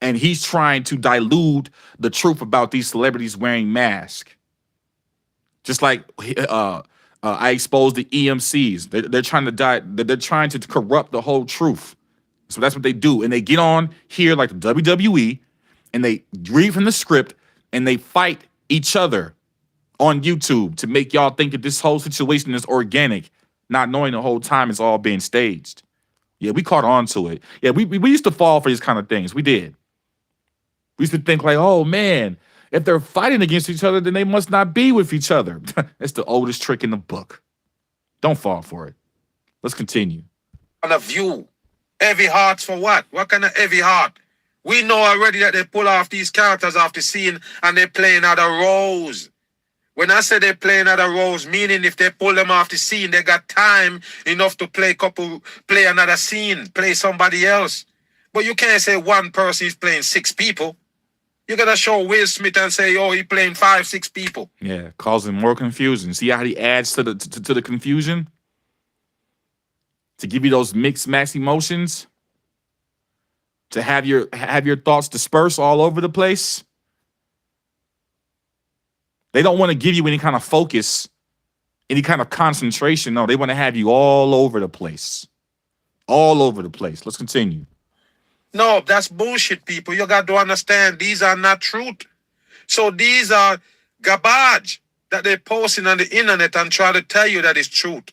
And he's trying to dilute the truth about these celebrities wearing masks. Just like I exposed the EMCs. They're trying to they're trying to corrupt the whole truth. So that's what they do. And they get on here like the WWE and they read from the script and they fight each other on YouTube to make y'all think that this whole situation is organic, not knowing the whole time it's all being staged. Yeah, we caught on to it. Yeah, we used to fall for these kind of things. We did. We used to think like, oh man, if they're fighting against each other, then they must not be with each other. It's the oldest trick in the book. Don't fall for it. Let's continue. On a view. Heavy hearts for what? What kind of heavy heart? We know already that they pull off these characters off the scene and they're playing other roles. When I say they're playing other roles, meaning if they pull them off the scene, they got time enough to play another scene, play somebody else. But you can't say one person is playing 6 people. You gotta show Will Smith and say, oh, he playing 5, 6 people. Yeah, causing more confusion. See how he adds to the confusion? To give you those mixed max emotions? To have your thoughts disperse all over the place? They don't want to give you any kind of focus, any kind of concentration. No, they want to have you all over the place. All over the place. Let's continue. No, that's bullshit, people. You got to understand, these are not truth. So these are garbage that they're posting on the internet and try to tell you that it's truth.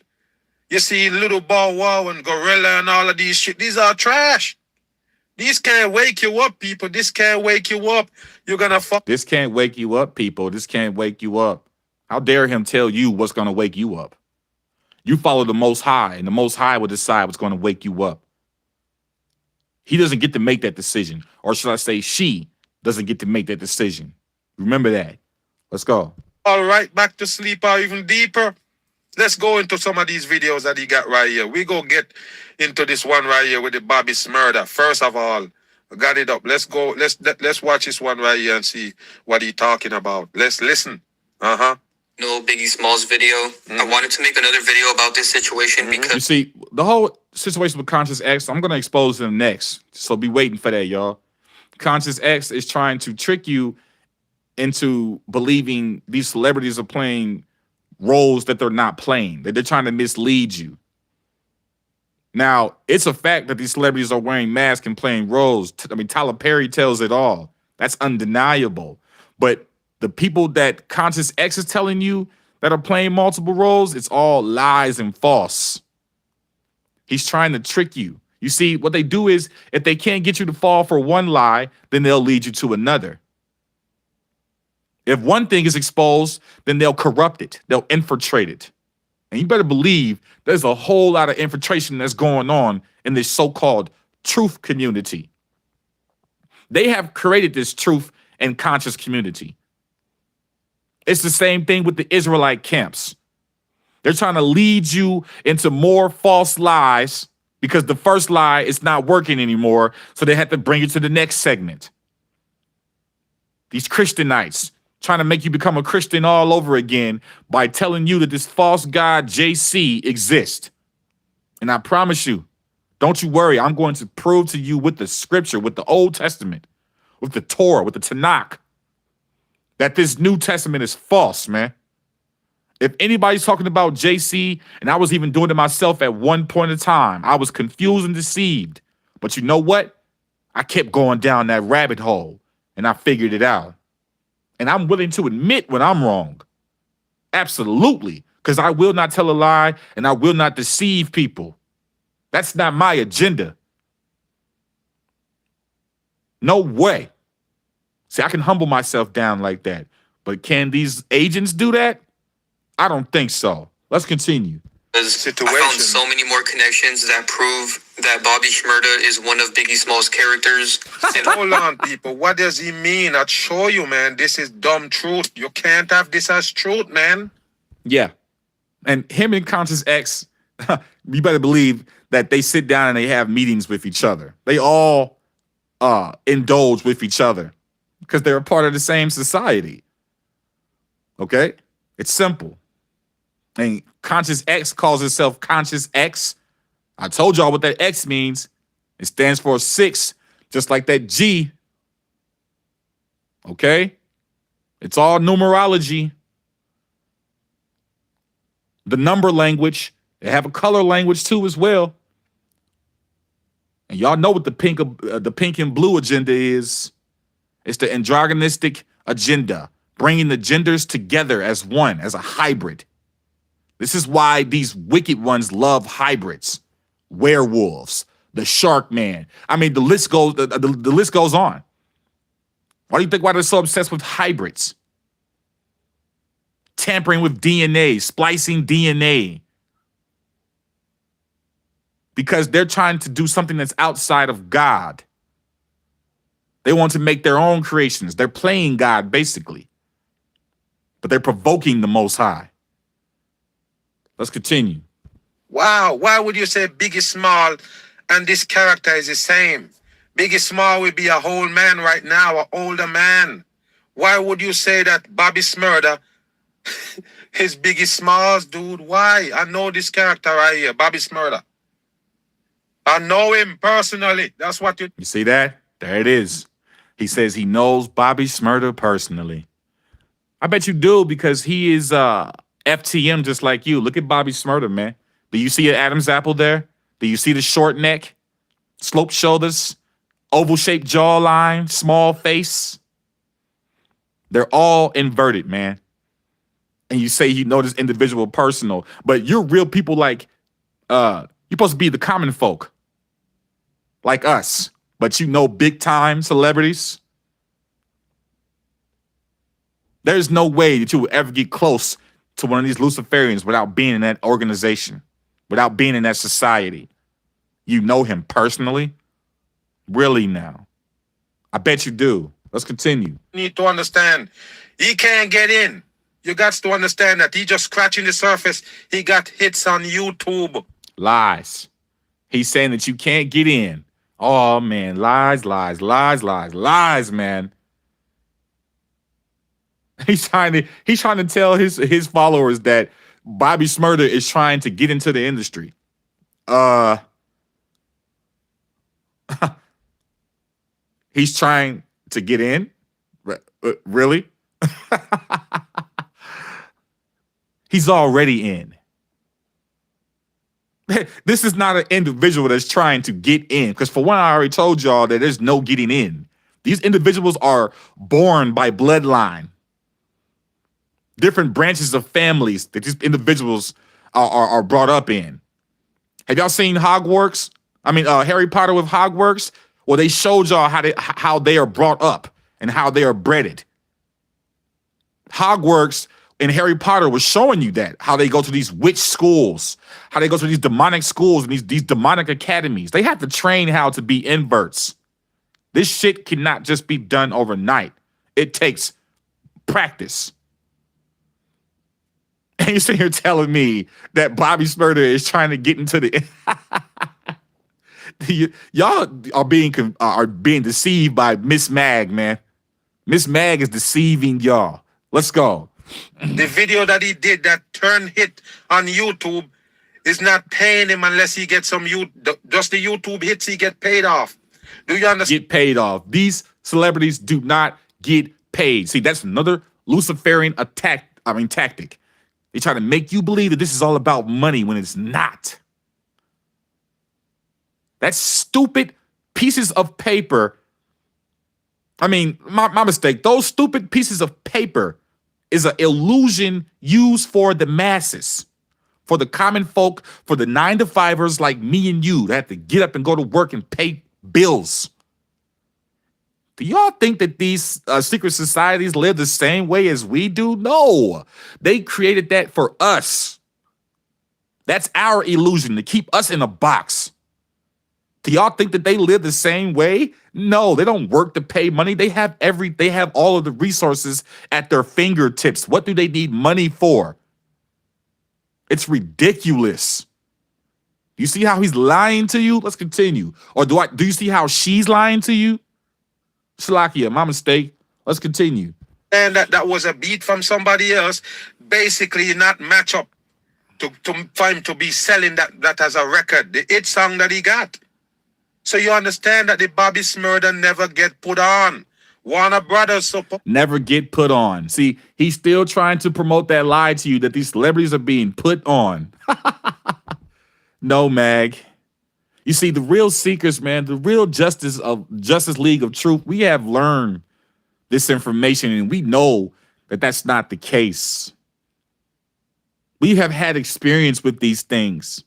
You see Little Bow Wow and Gorilla and all of these shit. These are trash. These can't wake you up, people. This can't wake you up. You're going to fuck. This can't wake you up, people. This can't wake you up. How dare him tell you what's going to wake you up? You follow the Most High, and the Most High will decide what's going to wake you up. He doesn't get to make that decision. Or should I say she doesn't get to make that decision. Remember that. Let's go. All right, back to sleep or even deeper. Let's go into some of these videos that he got right here. We go get into this one right here with the Bobby Shmurda. First of all, I got it up. Let's go. Let's watch this one right here and see what he talking about. Let's listen. No Biggie Smalls video. I wanted to make another video about this situation because You see, the whole situation with Conscious X, I'm going to expose them next. So be waiting for that, y'all. Conscious X is trying to trick you into believing these celebrities are playing roles that they're not playing, that they're trying to mislead you. Now, it's a fact that these celebrities are wearing masks and playing roles. I mean, Tyler Perry tells it all. That's undeniable. But the people that Conscious X is telling you that are playing multiple roles, it's all lies and false. He's trying to trick you. You see, what they do is if they can't get you to fall for one lie, then they'll lead you to another. If one thing is exposed, then they'll corrupt it. They'll infiltrate it. And you better believe there's a whole lot of infiltration that's going on in this so-called truth community. They have created this truth and conscious community. It's the same thing with the Israelite camps. They're trying to lead you into more false lies because the first lie is not working anymore, so they have to bring you to the next segment. These Christianites trying to make you become a Christian all over again by telling you that this false god JC exists. And I promise you, don't you worry, I'm going to prove to you with the scripture, with the Old Testament, with the Torah, with the Tanakh, that this New Testament is false, man. If anybody's talking about JC, and I was even doing it myself at one point in time, I was confused and deceived. But you know what? I kept going down that rabbit hole, and I figured it out. And I'm willing to admit when I'm wrong. Absolutely. Because I will not tell a lie, and I will not deceive people. That's not my agenda. No way. See, I can humble myself down like that. But can these agents do that? I don't think so. Let's continue. Situation. I found so many more connections that prove that Bobby Shmurda is one of Biggie Small's characters. Hold on, people. What does he mean? I'd show you, man. This is dumb truth. You can't have this as truth, man. Yeah. And him and Conscious X, you better believe that they sit down and they have meetings with each other. They all indulge with each other because they're a part of the same society. Okay? It's simple. And Conscious X calls itself Conscious X. I told y'all what that X means. It stands for 6, just like that G. Okay? It's all numerology. The number language. They have a color language too as well. And y'all know what the pink and blue agenda is. It's the androgynistic agenda, bringing the genders together as one, as a hybrid. This is why these wicked ones love hybrids, werewolves, the shark man. I mean, the list goes on. Why do you think why they're so obsessed with hybrids? Tampering with DNA, splicing DNA. Because they're trying to do something that's outside of God. They want to make their own creations. They're playing God, basically. But they're provoking the Most High. Let's continue. Wow. Why would you say Biggie Small and this character is the same? Biggie Small will be a whole man right now, an older man. Why would you say that Bobby Shmurda is Biggie Smalls, dude? Why? I know this character right here, Bobby Shmurda. I know him personally. That's what you... You see that? There it is. He says he knows Bobby Shmurda personally. I bet you do, because he is FTM just like you. Look at Bobby Shmurda, man. Do you see an Adam's apple there? Do you see the short neck, sloped shoulders, oval-shaped jawline, small face? They're all inverted, man. And you say you know this individual personal, but you're real people like, you're supposed to be the common folk. Like us, but you know big-time celebrities. There's no way that you will ever get close to one of these Luciferians without being in that organization, without being in that society. You know him personally? Really now? I bet you do. Let's continue. Need to understand, he can't get in. You got to understand that he just scratching the surface. He got hits on YouTube. Lies. He's saying that you can't get in. Oh, man. Lies, man. He's trying to tell his followers that Bobby Shmurda is trying to get into the industry. He's trying to get in? Really? He's already in. This is not an individual that's trying to get in. Because for one, I already told y'all that there's no getting in. These individuals are born by bloodline. Different branches of families that these individuals are brought up in. Have y'all seen Hogwarts? I mean, Harry Potter with Hogwarts? Well, they showed y'all how they are brought up and how they are bred. Hogwarts and Harry Potter was showing you that, how they go to these witch schools, how they go to these demonic schools and these demonic academies. They have to train how to be inverts. This shit cannot just be done overnight. It takes practice. And you're sitting here telling me that Bobby Shmurda is trying to get into the y'all are being deceived by Miss Mag, man. Miss Mag is deceiving y'all. Let's go. The video that he did that turned hit on YouTube is not paying him unless he gets some just the YouTube hits he get paid off. Do you understand? Get paid off. These celebrities do not get paid. See, that's another Luciferian tactic. They try to make you believe that this is all about money when it's not. That's stupid pieces of paper. I mean, my mistake. Those stupid pieces of paper is an illusion used for the masses, for the common folk, for the 9-to-5ers like me and you that have to get up and go to work and pay bills. Do y'all think that these secret societies live the same way as we do? No, they created that for us. That's our illusion, to keep us in a box. Do y'all think that they live the same way? No, they don't work to pay money. They have all of the resources at their fingertips. What do they need money for? It's ridiculous. You see how he's lying to you? Let's continue. Or do you see how she's lying to you? Salakia, my mistake. Let's continue. And that was a beat from somebody else, basically not match up for him to be selling that as a record, the hit song that he got. So you understand that the Bobby Shmurda never get put on. Warner Brothers never get put on. See, he's still trying to promote that lie to you that these celebrities are being put on. No, Mag. You see, the real seekers, man, the real Justice League of Truth, we have learned this information and we know that that's not the case. We have had experience with these things,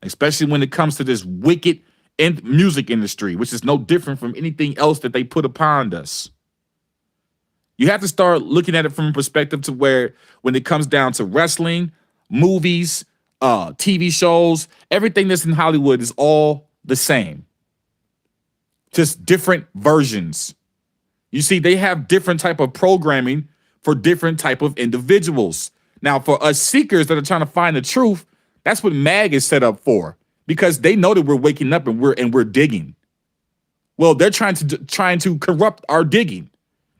especially when it comes to this wicked music industry, which is no different from anything else that they put upon us. You have to start looking at it from a perspective to where when it comes down to wrestling, movies, TV shows, everything that's in Hollywood is all the same. Just different versions. You see, they have different type of programming for different type of individuals. Now, for us seekers that are trying to find the truth, that's what MAG is set up for, because they know that we're waking up and we're digging. Well, they're trying to corrupt our digging.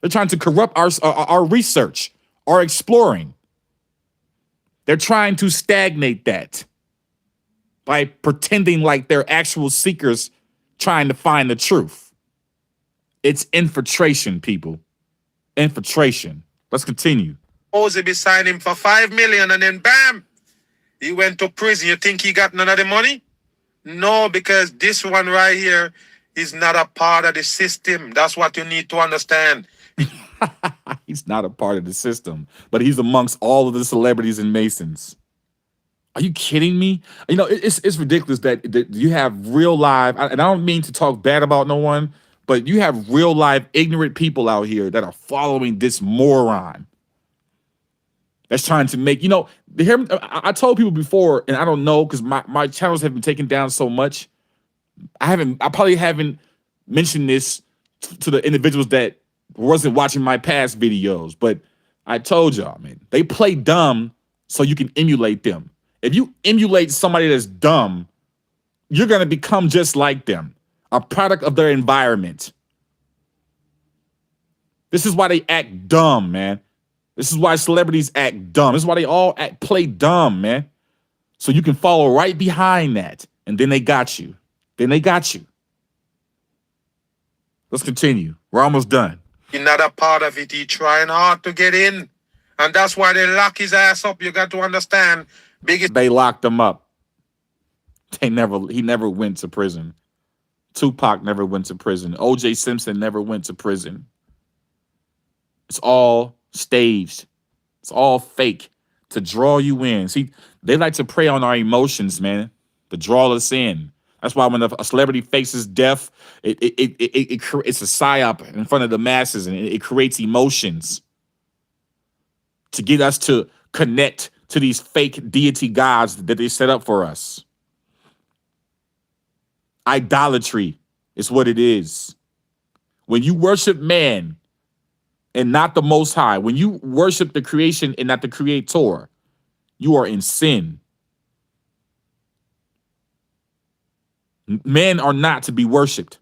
They're trying to corrupt our research, our exploring. They're trying to stagnate that by pretending like they're actual seekers trying to find the truth. It's infiltration, people. Infiltration. Let's continue. Supposedly signed him for $5 million and then bam, he went to prison. You think he got none of the money? No, because this one right here is not a part of the system. That's what you need to understand. He's not a part of the system, but he's amongst all of the celebrities and Masons. Are you kidding me? You know, it's ridiculous that you have real live, and I don't mean to talk bad about no one, but you have real live ignorant people out here that are following this moron. That's trying to make, I told people before, and I don't know, because my channels have been taken down so much. I probably haven't mentioned this to the individuals that wasn't watching my past videos, but I told y'all, man, they play dumb so you can emulate them. If you emulate somebody that's dumb, you're going to become just like them, a product of their environment. This is why they act dumb, man. This is why celebrities act dumb. This is why they all play dumb, man. So you can follow right behind that. And then they got you. Let's continue. We're almost done. He's not a part of it. He's trying hard to get in. And that's why they lock his ass up. You got to understand. They locked him up. He never went to prison. Tupac never went to prison. O.J. Simpson never went to prison. It's all staged. It's all fake to draw you in. See, they like to prey on our emotions, man, to draw us in. That's why when a celebrity faces death, it's a psyop in front of the masses, and it creates emotions to get us to connect to these fake deity gods that they set up for us. Idolatry is what it is. When you worship man, and not the Most High, when you worship the creation and not the Creator, you are in sin. Men are not to be worshipped.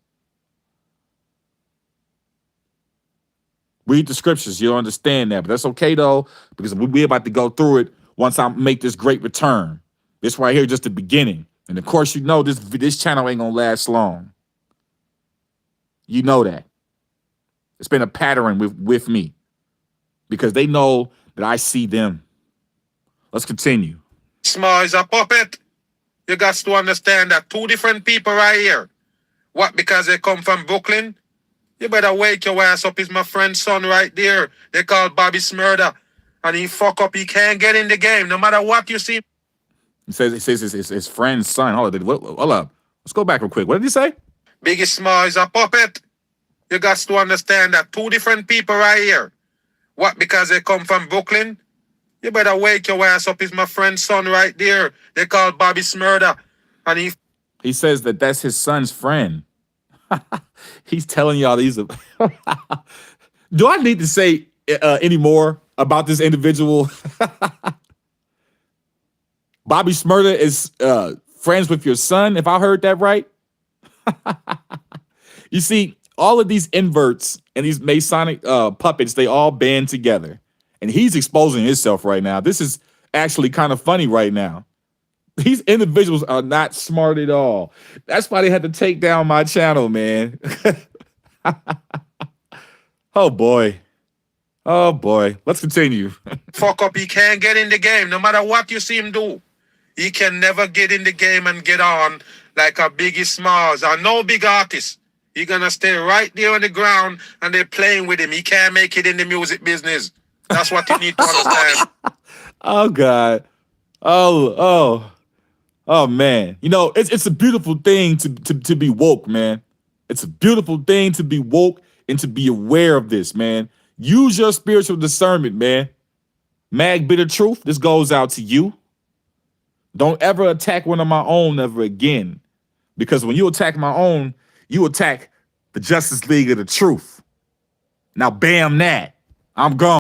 Read the scriptures. You'll understand that. But that's okay, though, because we're about to go through it once I make this great return. This right here, just the beginning. And of course, you know this channel ain't going to last long. You know that. It's been a pattern with me because they know that I see them. Let's continue. Small is a puppet. You got to understand that two different people right here. What, because they come from Brooklyn? You better wake your ass up. Is my friend's son right there. They call Bobby Smurda. And he fuck up. He can't get in the game. No matter what you see. He says it's his friend's son. Hold up. Let's go back real quick. What did he say? Biggie Small is a puppet. You got to understand that two different people right here. What, because they come from Brooklyn? You better wake your ass up. Is my friend's son right there. They call Bobby Smurda. And he says that that's his son's friend. He's telling y'all these. Do I need to say any more about this individual? Bobby Smurda is friends with your son, if I heard that right. You see, all of these inverts and these Masonic puppets, they all band together. And he's exposing himself right now. This is actually kind of funny right now. These individuals are not smart at all. That's why they had to take down my channel, man. Oh, boy. Oh, boy. Let's continue. fuck up. He can't get in the game. No matter what you see him do. He can never get in the game and get on like a Biggie Smalls or no big artist. He gonna stay right there on the ground and they're playing with him. He can't make it in the music business. That's what you need to understand. Oh, God. Oh, man. You know, it's a beautiful thing to be woke, man. It's a beautiful thing to be woke and to be aware of this, man. Use your spiritual discernment, man. Mag Bitter Truth, this goes out to you. Don't ever attack one of my own ever again. Because when you attack my own, you attack the Justice League of the Truth. Now, bam that. I'm gone.